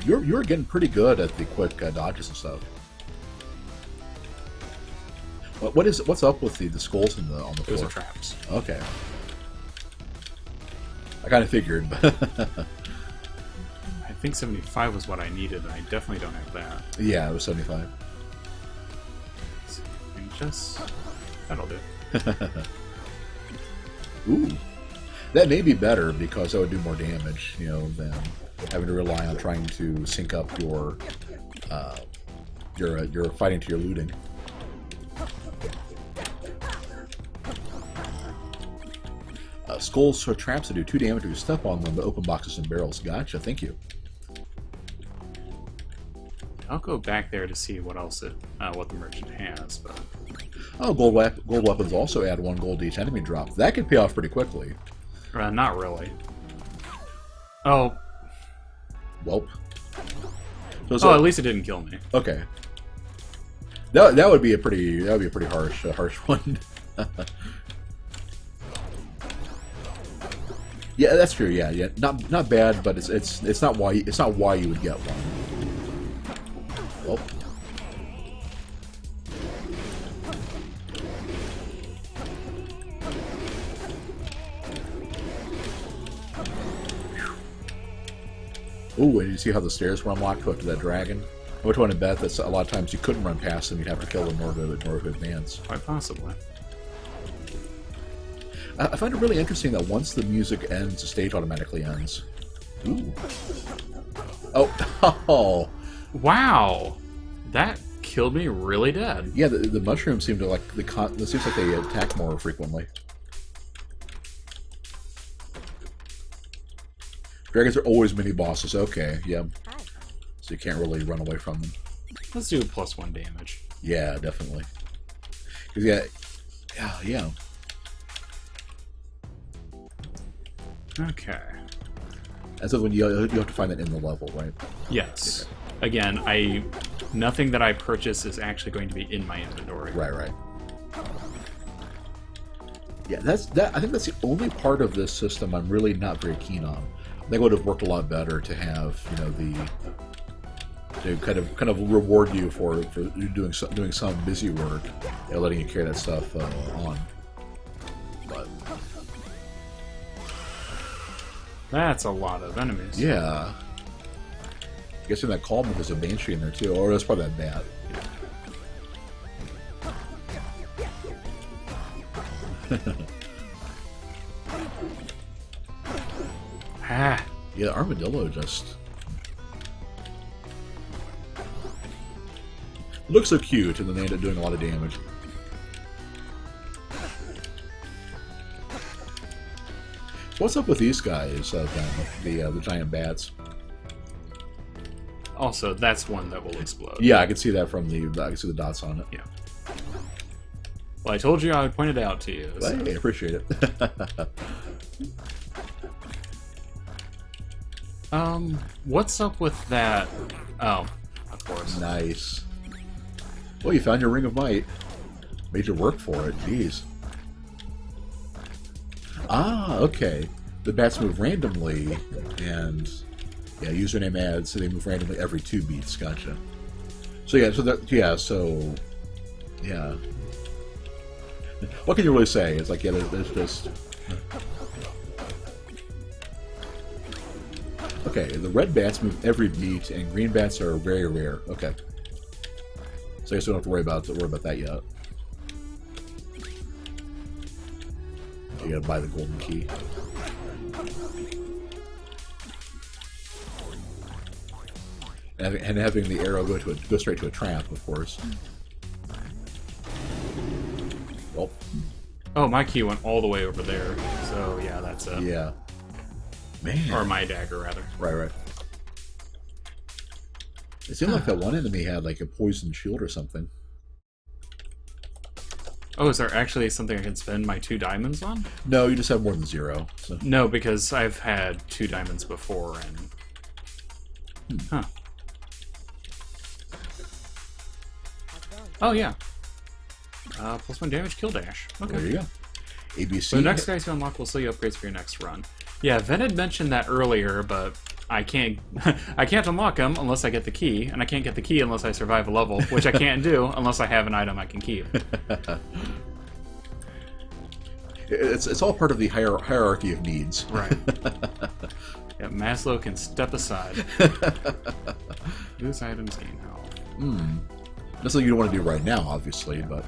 You're getting pretty good at the quick dodges and stuff. What's up with the skulls on the floor? Those are traps. Okay. I kind of figured, but I think 75 was what I needed, and I definitely don't have that. yeah, it was 75. And just that'll do. Ooh, that may be better because that would do more damage, than having to rely on trying to sync up your fighting to your looting. Skulls are traps that do 2 damage if you step on them, but open boxes and barrels. Gotcha, thank you. I'll go back there to see what else what the merchant has, but Oh, gold weapons also add 1 gold to each enemy drop. That could pay off pretty quickly. not really. Oh, Welp. at least it didn't kill me. Okay. That would be a pretty harsh one. Yeah, that's true. Yeah. Not bad, but it's not why you would get one. Well. Ooh, and you see how the stairs were unlocked to that dragon? I would want to bet that a lot of times you couldn't run past them; you'd have to kill them in order to advance. Quite possibly. I find it really interesting that once the music ends, the stage automatically ends. Ooh. Oh. Wow, that killed me really dead. Yeah, the mushrooms seem to it seems like they attack more frequently. Dragons are always mini bosses. Okay, yeah. So you can't really run away from them. Let's do +1 damage. Yeah, definitely. 'Cause yeah. Okay. And so when you have to find that in the level, right? Yes. Again, nothing that I purchase is actually going to be in my inventory. Right. Yeah, I think that's the only part of this system I'm really not very keen on. I think it would have worked a lot better to have, to kind of reward you for doing some busy work, letting you carry that stuff on. But that's a lot of enemies. yeah, I guess in that column there's a banshee in there too, or that's probably that bat. Yeah, armadillo just looks so cute, and then they end up doing a lot of damage. So what's up with these guys, then, the giant bats? Also, that's one that will explode. Yeah, I can see that from I can see the dots on it. Yeah. Well, I told you I would point it out to you. So. Hey, I appreciate it. What's up with that? Oh, of course. Nice. Well, you found your Ring of Might. Made you work for it. Jeez. Ah, okay. The bats move randomly, and yeah, username adds, so they move randomly every 2 beats. Gotcha. So yeah, yeah. What can you really say? It's like, yeah, there's just. Okay, the red bats move every beat, and green bats are very rare. Okay, so I guess we don't have to worry about that yet. You gotta buy the golden key. And having the arrow go straight to a trap, of course. Well, Oh, my key went all the way over there. So, yeah, that's it. yeah. Man. Or my dagger, rather. Right. It seemed like that one enemy had like a poison shield or something. Oh, is there actually something I can spend my 2 diamonds on? No, you just have more than 0. So. No, because I've had 2 diamonds before, and... Huh. Oh, yeah. +1 damage, kill dash. Okay. There you go. ABC. So the next guys you unlock will sell you upgrades for your next run. Yeah, Ven had mentioned that earlier, but I can't I can't unlock them unless I get the key, and I can't get the key unless I survive a level, which I can't do unless I have an item I can keep. It's all part of the hierarchy of needs. Right. Yeah, Maslow can step aside. Lose items, gain health. That's something you don't want to do right now, obviously, but...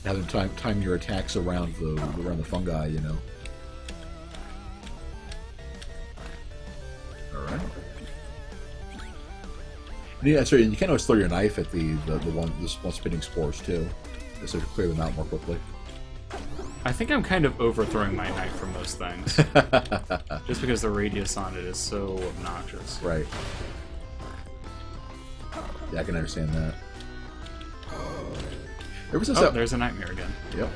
Having time your attacks around the fungi, you know. All right. Yeah, sorry. You can always throw your knife at the one spinning spores too, just to clear them out more quickly. I think I'm kind of overthrowing my knife for most things, just because the radius on it is so obnoxious. Right. Yeah, I can understand that. Ever since Oh, there's a nightmare again. Yep.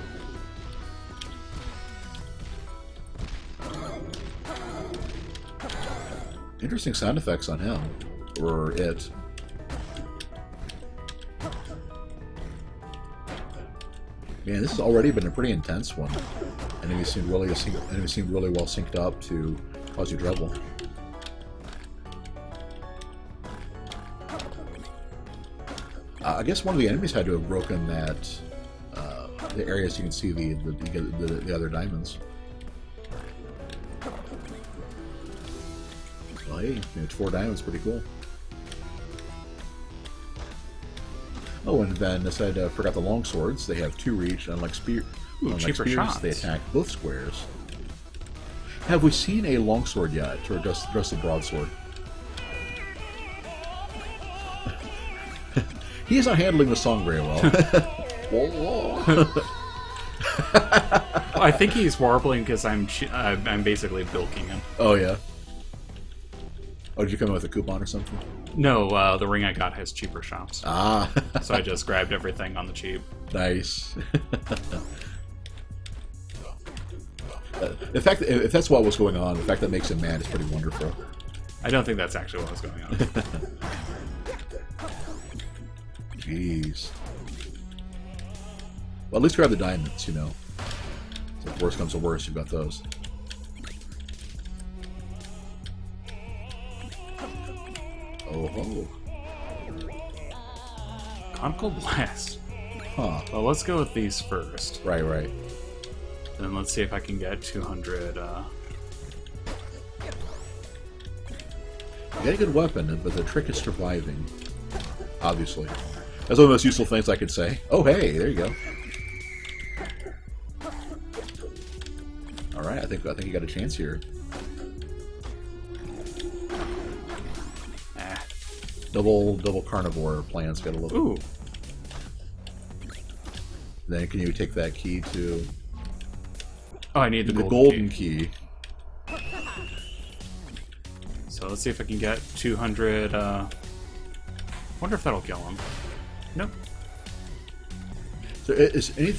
Interesting sound effects on him. Or it. Man, this has already been a pretty intense one. Enemies seem really well synced up to cause you trouble. I guess one of the enemies had to have broken that the areas you can see the other diamonds. Well, hey, it's 4 diamonds, pretty cool. Oh, and then I said forgot the long swords. They have 2 reach, unlike Cheaper spears, shots. they attack both squares. Have we seen a longsword yet, or just a broadsword? He's not handling the song very well. I think he's warbling because I'm basically bilking him. Oh yeah. Oh, did you come in with a coupon or something? No, the ring I got has cheaper shops. Ah. So I just grabbed everything on the cheap. Nice. In fact, if that's what was going on, the fact that makes him mad is pretty wonderful. I don't think that's actually what was going on. Jeez. Well, at least grab the diamonds, you know. So if worse comes to worse, you've got those. Oh ho. Conical Blast. Huh. Well, let's go with these first. Right. And let's see if I can get 200. You got a good weapon, but the trick is surviving. Obviously. That's one of the most useful things I could say. Oh, hey, there you go. All right, I think you got a chance here. Double carnivore plans got a little. Ooh. Then can you take that key to? Oh, I need the golden key. So let's see if I can get 200. Wonder if that'll kill him. Nope. So is any?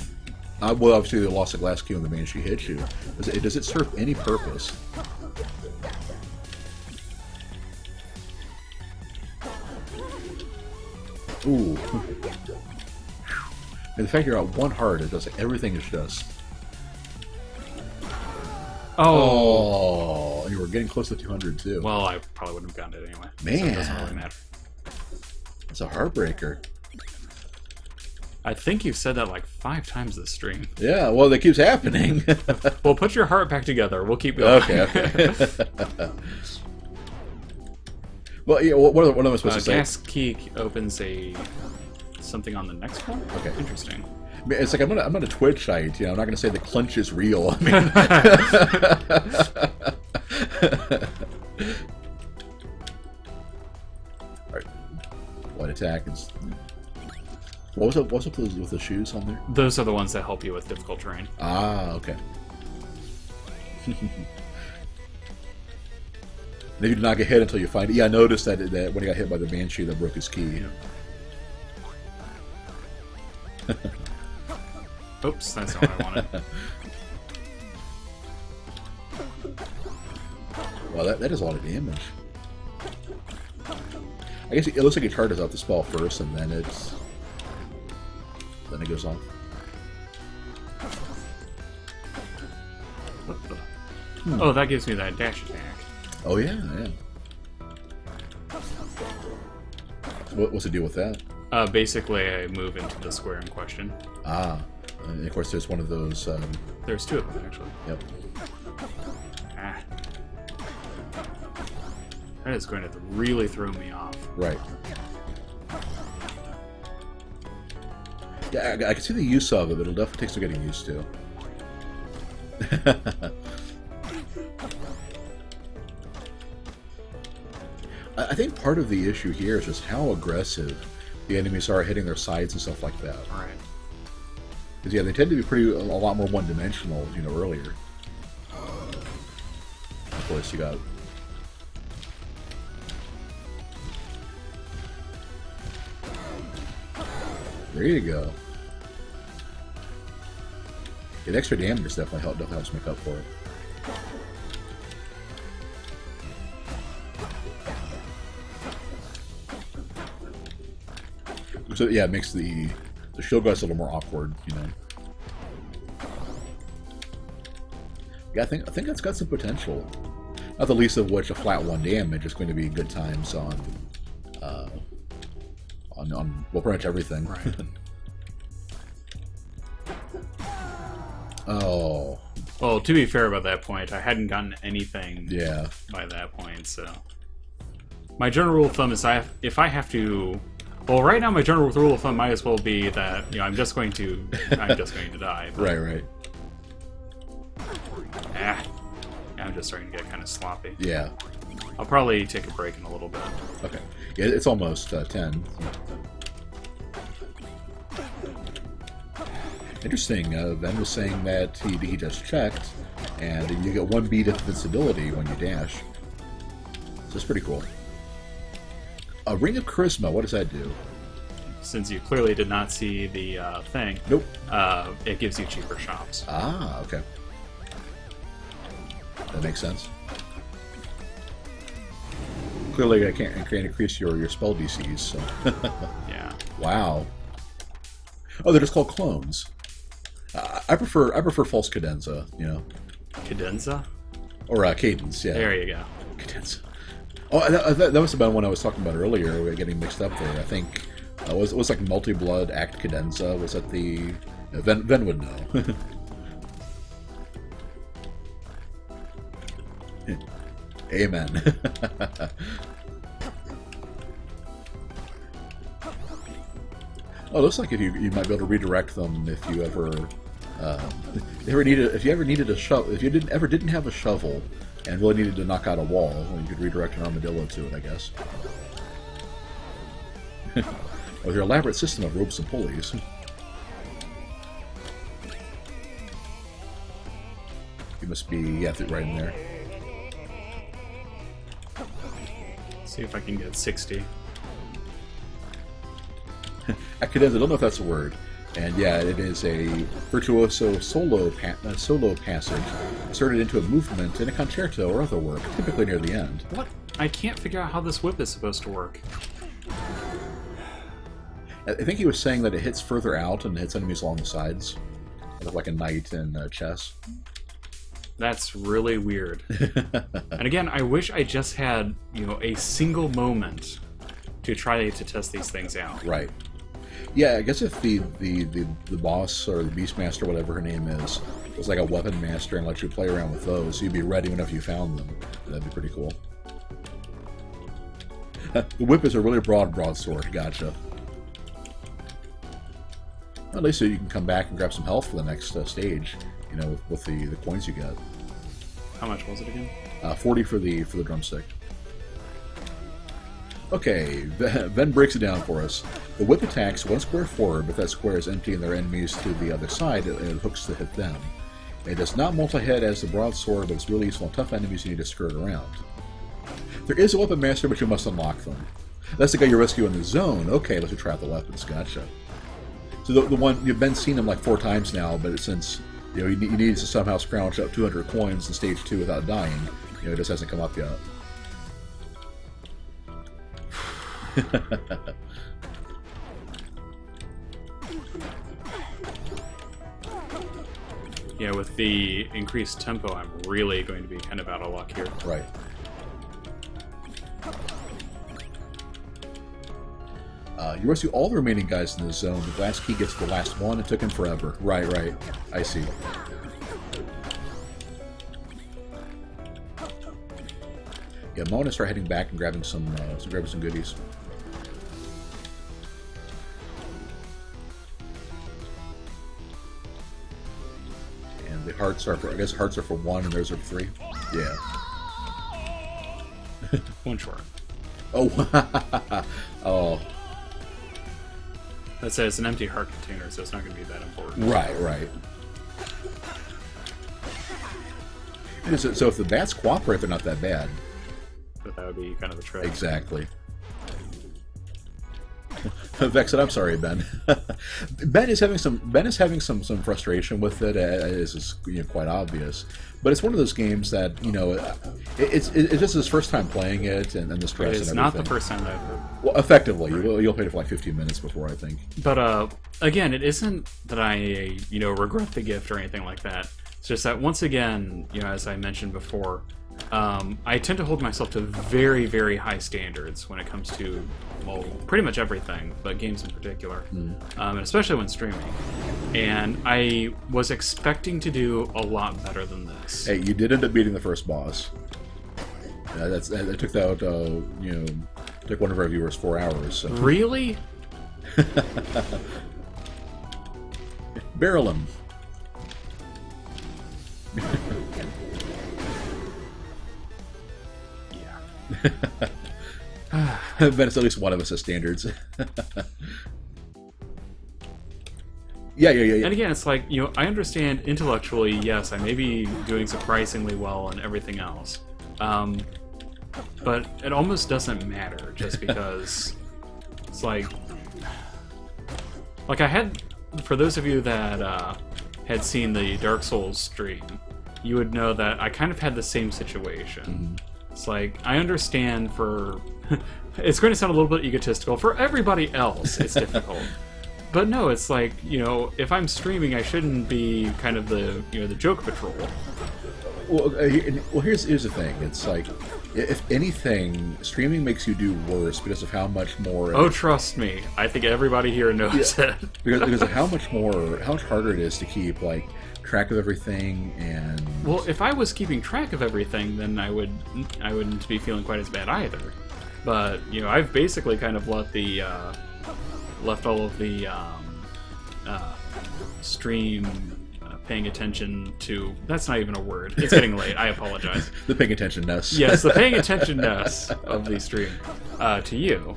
Well, obviously they lost the glass key when the Banshee hit you. Does it serve any purpose? Ooh. And the fact you're at 1 heart, it does everything it does. Oh, and you were getting close to 200 too. Well, I probably wouldn't have gotten it anyway. Man. So it doesn't really matter. It's a heartbreaker. I think you've said that like 5 times this stream. Yeah, well, that keeps happening. Well, put your heart back together. We'll keep going. Okay. Well, yeah. What am I supposed to say? Gas key opens a something on the next one. Okay. Interesting. I mean, it's like I'm gonna Twitchite. You know, I'm not gonna say the clench is real. I mean, all right. One attack is. What's up with the shoes on there? Those are the ones that help you with difficult terrain. Ah, okay. Then you do not get hit until you find it. Yeah, I noticed that when he got hit by the Banshee, that broke his key. Yeah. Oops, that's not what I wanted. Well, that is a lot of damage. I guess it looks like he charges out the spell first, and then it goes off. What the? Oh, that gives me that dash attack. Oh yeah. So what's the deal with that? Basically, I move into the square in question. Ah, and of course there's one of those. There's two of them, actually. Yep. Ah. That is going to really throw me off. Right. Yeah, I can see the use of it, but it'll definitely take some getting used to. I think part of the issue here is just how aggressive the enemies are hitting their sides and stuff like that. Right. Because yeah, they tend to be a lot more one-dimensional, you know, earlier. Of course, you got. There you go. Yeah, the extra damage definitely helps make up for it. So yeah, it makes the shield guys a little more awkward, you know. Yeah, I think that's got some potential. Not the least of which a flat 1 damage is going to be good times on well, pretty much everything. Right. Oh. Well, to be fair about that point, I hadn't gotten anything Yeah. by that point, so... My general rule of thumb is if I have to... Well, right now my general rule of thumb might as well be that, you know, I'm just going to die. But, Right. I'm just starting to get kind of sloppy. Yeah. I'll probably take a break in a little bit. Okay. Yeah, it's almost 10. Interesting. Ben was saying that he just checked, and you get 1 beat of invincibility when you dash. So it's pretty cool. A Ring of Charisma, what does that do? Since you clearly did not see the thing, Nope. It gives you cheaper shops. Ah, okay. That makes sense. Clearly, I can't increase your spell DCs. So. Yeah. Wow. Oh, they're just called clones. I prefer false cadenza, you know, Cadenza? or cadence. Yeah. There you go. Cadenza. Oh, that was about one I was talking about earlier. We were getting mixed up there. I think it was like multi-blood act cadenza. Was that the Ven would know. Amen. Oh, it looks like if you might be able to redirect them if you ever needed a shovel, if you didn't have a shovel and really needed to knock out a wall, well, you could redirect an armadillo to it, I guess. With your elaborate system of ropes and pulleys. You must be right in there. See if I can get 60. Cadenza, I don't know if that's a word. And yeah, it is a virtuoso solo passage inserted into a movement in a concerto or other work, typically near the end. What? I can't figure out how this whip is supposed to work. I think he was saying that it hits further out and hits enemies along the sides, like a knight in chess. That's really weird. And again, I wish I just had, you know, a single moment to try to test these things out. Right. Yeah, I guess if the boss or the Beastmaster, whatever her name is, was like a weapon master and let you play around with those, you'd be ready whenever you found them. That'd be pretty cool. The whip is a really broadsword. Gotcha. At least so you can come back and grab some health for the next stage. You know, with the coins you get. How much was it again? 40 for the drumstick. Okay, Ven breaks it down for us. The whip attacks one square forward, but that square is empty and their enemies to the other side, and it hooks to hit them. It does not multi-hit as the broadsword, but it's really useful on tough enemies you need to skirt around. There is a weapon master, but you must unlock them. That's the guy you rescue in the zone. Okay, let's try out the weapons. Gotcha. So the one you've been seen him like 4 times now, but since you need to somehow scrounge up 200 coins in stage 2 without dying, it just hasn't come up yet. Yeah, with the increased tempo, I'm really going to be kind of out of luck here. Right. You rescue all the remaining guys in the zone. The last key gets the last one. It took him forever. Right. I see. Yeah, I'm going to start heading back and grabbing some goodies. And the hearts are for, I guess hearts are for 1 and those are for 3. Yeah. One short. Oh. Oh. That says it's an empty heart container, so it's not going to be that important. Right. So if the bats cooperate, they're not that bad. But that would be kind of the trick. Exactly. Vexed, I'm sorry, Ben. Ben is having some frustration with it, as is quite obvious. But it's one of those games that it's just his first time playing it, and the stress. It's and not the first time that I've heard. Well, effectively, you'll play it for like 15 minutes before, I think. But again, it isn't that I regret the gift or anything like that. It's just that once again, as I mentioned before, I tend to hold myself to very, very high standards when it comes to, well, pretty much everything, but games in particular, and especially when streaming. And I was expecting to do a lot better than this. Hey, you did end up beating the first boss. That took out, took one of our viewers 4 hours. So. Really? Barrel him. But it's at least one of us has standards. Yeah. And again, it's like, I understand intellectually, yes, I may be doing surprisingly well and everything else. But it almost doesn't matter just because it's like I had, for those of you that had seen the Dark Souls stream, you would know that I kind of had the same situation. Mm-hmm. It's like, I understand for... it's going to sound a little bit egotistical. For everybody else, it's difficult. But no, it's like, if I'm streaming, I shouldn't be kind of the, the joke patrol. Well, here's the thing. It's like, if anything, streaming makes you do worse because of how much more... Oh, trust me. I think everybody here knows it. because of how much harder it is to keep, like, track of everything and... Well, if I was keeping track of everything, then I wouldn't be feeling quite as bad either. But, I've basically kind of left all of the stream paying attention to... That's not even a word. It's getting late. I apologize. The paying attention-ness. Yes, the paying attention-ness of the stream to you.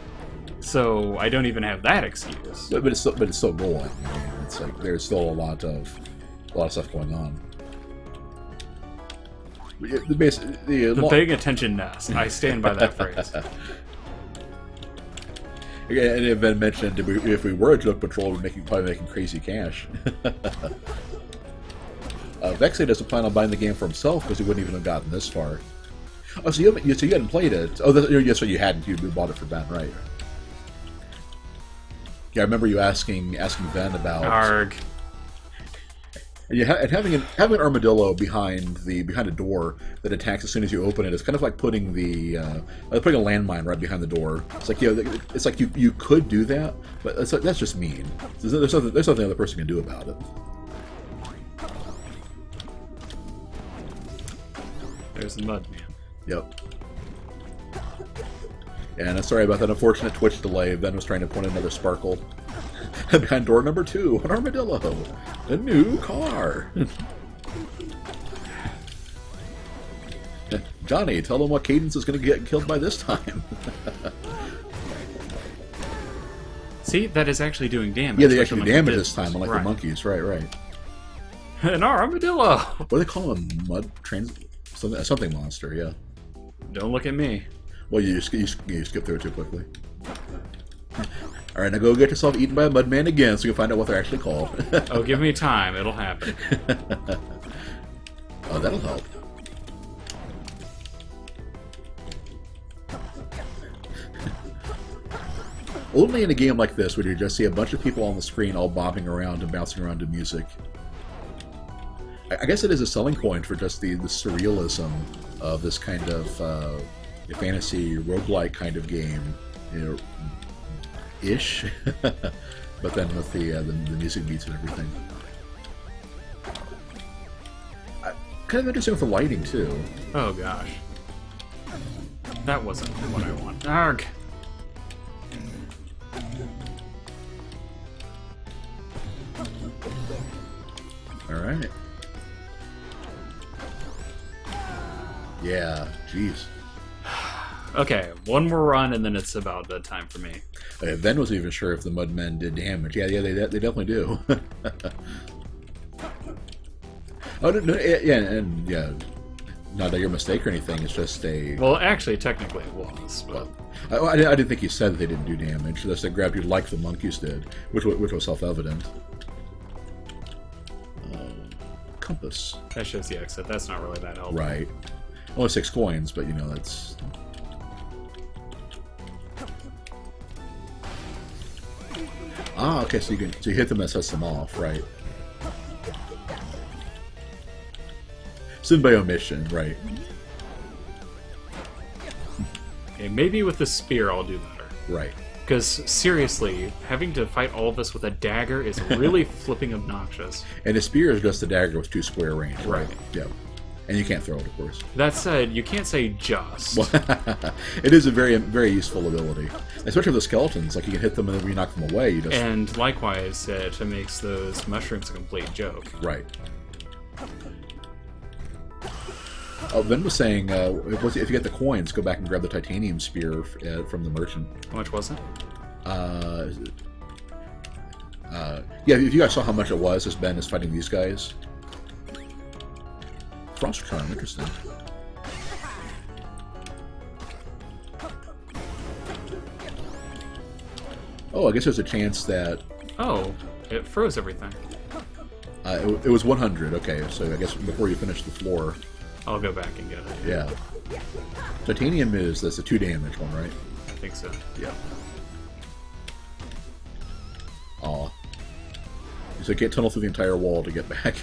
So I don't even have that excuse. But it's still going. It's like there's still a lot of stuff going on. The paying attention-ness. I stand by that phrase. And it been mentioned if we were a joke patrol, we'd probably making crazy cash. Vexay doesn't plan on buying the game for himself because he wouldn't even have gotten this far. Oh, so you hadn't played it? Oh, yes, so you hadn't. You bought it for Ben, right? Yeah, I remember you asking Ben about. Arg. And having an armadillo behind a door that attacks as soon as you open it is kind of like putting putting a landmine right behind the door. It's like it's like you could do that, but that's just mean. There's nothing the other person can do about it. There's the mud man. Yep. And sorry about that unfortunate Twitch delay. Ben was trying to point another sparkle. Behind door number 2, an armadillo. A new car. Johnny, tell them what Cadence is going to get killed by this time. See, that is actually doing damage. Yeah, they like actually the do monkey damage did. this time, unlike Right. the monkeys. Right. An armadillo! What do they call them? Something monster, yeah. Don't look at me. Well, you skip through it too quickly. Alright, now go get yourself eaten by a mudman again so you can find out what they're actually called. Oh, give me time. It'll happen. Oh, that'll help. Only in a game like this would you just see a bunch of people on the screen all bobbing around and bouncing around to music. I guess it is a selling point for just the surrealism of this kind of fantasy roguelike kind of game, you know, ish. But then with the music beats and everything. Kind of interesting with the lighting too. Oh gosh. That wasn't what I want. Arg! Alright. Yeah, jeez. Okay, one more run and then it's about that time for me. Ben wasn't even sure if the Mudmen did damage. Yeah, they definitely do. Oh, no, yeah, and yeah, not that you're a mistake or anything. It's just a. Well, actually, technically it was. But... Well, I didn't think you said that they didn't do damage. Just they grabbed you like the monkeys did, which was self-evident. Compass. That shows the exit. That's not really that helpful. Right. Only 6 coins, but you know that's. Ah, okay. So you hit them and sets them off, right? Sin by omission, right? Okay, maybe with the spear I'll do better. Right. Because seriously, having to fight all of this with a dagger is really flipping obnoxious. And the spear is just a dagger with 2 square range, right? Right. Yeah. And you can't throw it, of course. That said, you can't say just. It is a very, very useful ability, especially with the skeletons. Like you can hit them and when you knock them away, you just And likewise, it makes those mushrooms a complete joke. right. Oh, Ben was saying, if you get the coins, go back and grab the titanium spear from the merchant. How much was it? Yeah, if you guys saw how much it was as Ben is fighting these guys. Frost Charm, interesting. Oh, I guess there's a chance that... Oh, it froze everything. it was 100, okay, so I guess before you finish the floor... I'll go back and get it. Yeah. Titanium that's a 2 damage one, right? I think so. Yeah. Aw. So you can't tunnel through the entire wall to get back.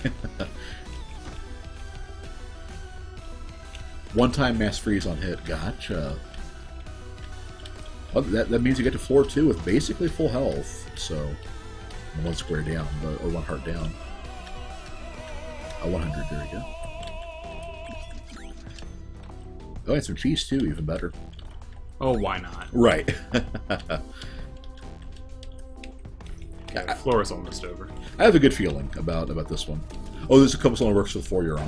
One-time mass freeze on hit. Gotcha. Oh, that means you get to floor 2 with basically full health. So, 1 square down, or 1 heart down. 100, there you go. Oh, and some cheese too, even better. Oh, why not? Right. Okay, the floor is almost over. I have a good feeling about this one. Oh, this compass only works for the floor you're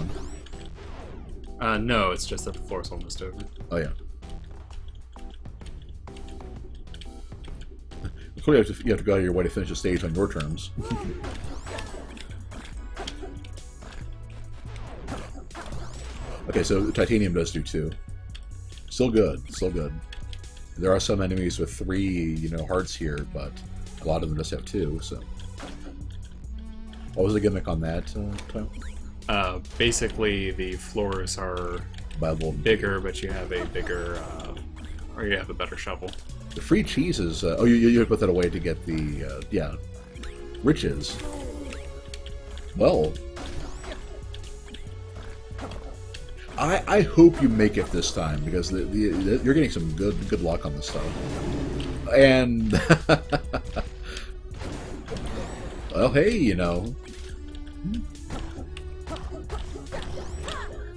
on. No, it's just that the floor is almost over. Oh, yeah. Clearly, you have to go out of your way to finish the stage on your terms. Okay, so the titanium does do 2. Still good, still good. There are some enemies with 3, hearts here, but a lot of them just have 2, so... What was the gimmick on that, Tom? Basically, the floors are bigger, but you have a bigger, or you have a better shovel. The free cheeses, oh, you put that away to get the, riches. Well... I hope you make it this time, because you're getting some good luck on this stuff. And... well, hey,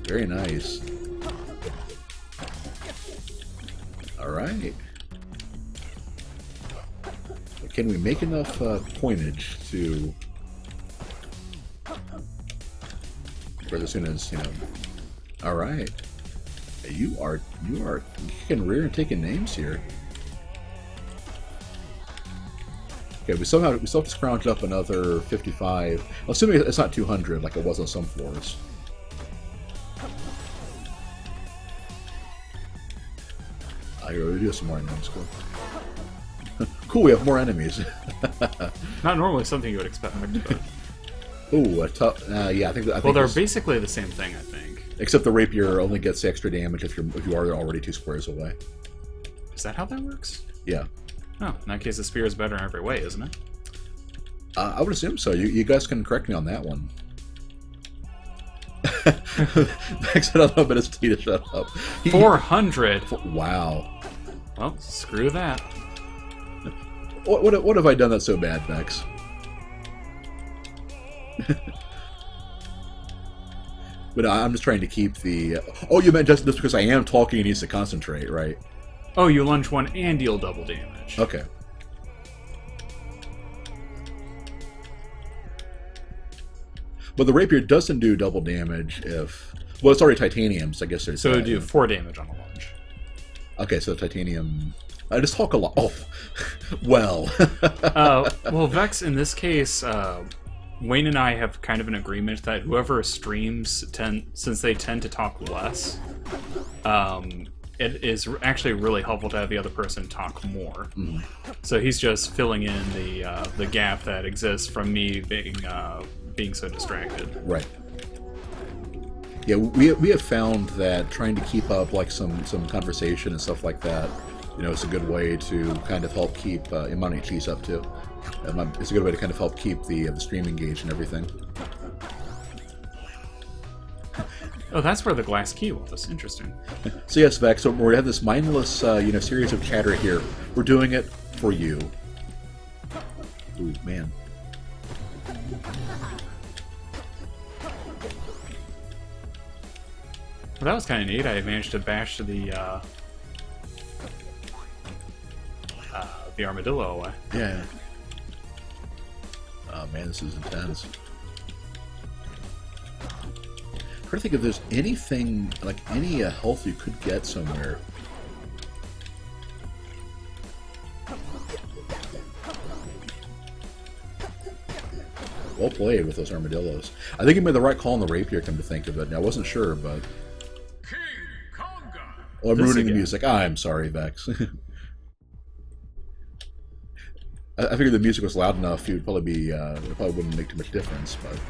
Very nice. Alright. can we make enough coinage to... For as soon as, you know... Alright. You are kicking rear and taking names here. Okay, we still have to scrounge up another 55. Assuming it's not 200 like it was on some floors. I really do some more enemies. Cool. Cool, we have more enemies. Not normally something you would expect. But... Ooh, a tough. Yeah, I think. Well, they're basically the same thing, I think. Except the rapier only gets extra damage if you are already 2 squares away. Is that how that works? Yeah. Oh, in that case, the spear is better in every way, isn't it? I would assume so. You guys can correct me on that one. Thanks a little bit of T to shut up. 400. Wow. Well, screw that. What have I done that's so bad, Vex? But I'm just trying to keep the... Oh, you meant just because I am talking, he needs to concentrate, right? Oh, you lunge 1 and deal double damage. Okay. But the rapier doesn't do double damage if... Well, it's already titanium, so I guess there's... So it would do 4 damage on a lunge. Okay, so titanium... I just talk a lot. Oh, well. Well, Vex, in this case, Wayne and I have kind of an agreement that whoever streams, since they tend to talk less, it is actually really helpful to have the other person talk more. Mm. So he's just filling in the gap that exists from me being so distracted. Right. Yeah, we have found that trying to keep up like some conversation and stuff like that, you know, it's a good way to kind of help keep Imani Cheese up too. It's a good way to kind of help keep the stream engaged and everything. Oh, that's where the glass key was. Interesting. So yes, Vex, so we have this mindless, series of chatter here. We're doing it for you. Ooh, man. Well, that was kind of neat. I managed to bash the armadillo away. Yeah. Oh man, this is intense. I'm trying to think if there's anything, like any health you could get somewhere. Well played with those armadillos. I think you made the right call on the rapier, come to think of it. Now, I wasn't sure, but... King Conga. Oh, I'm ruining the music. I'm sorry, Vex. I figured the music was loud enough, it would it probably wouldn't make too much difference, but...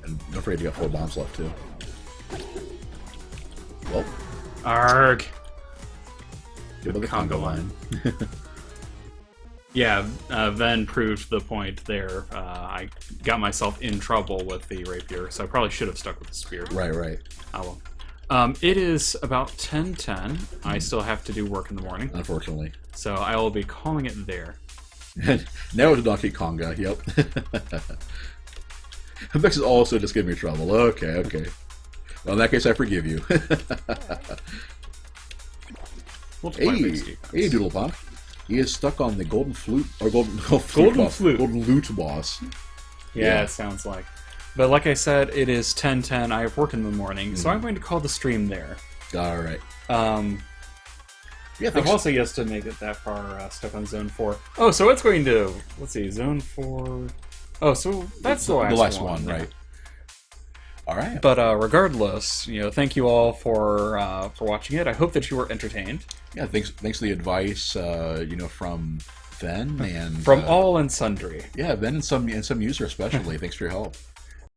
And don't forget you got 4 bombs left, too. Well. Arg! Good the conga line. Yeah, Ven proved the point there. I got myself in trouble with the rapier, so I probably should have stuck with the spear. Right. Oh well. It is about 10:10. I still have to do work in the morning. Unfortunately. So I will be calling it there. Now it's Donkey Konga, yep. Vex is also just giving me trouble. Okay. Well, in that case, I forgive you. Hey, Doodle Pop. He is stuck on the golden flute, or golden lute boss. Yeah, it sounds like. But like I said, it is 10:10. I have work in the morning, so I'm going to call the stream there. All right. Yeah, I've also yet to make it that far stuck on Zone 4. Oh, so it's going to... Let's see, Zone 4... Oh, so that's the last one. Right. All right. But regardless, thank you all for watching it. I hope that you were entertained. Yeah, thanks for the advice, from Ven and... From all and sundry. Yeah, Ven and some user especially. Thanks for your help.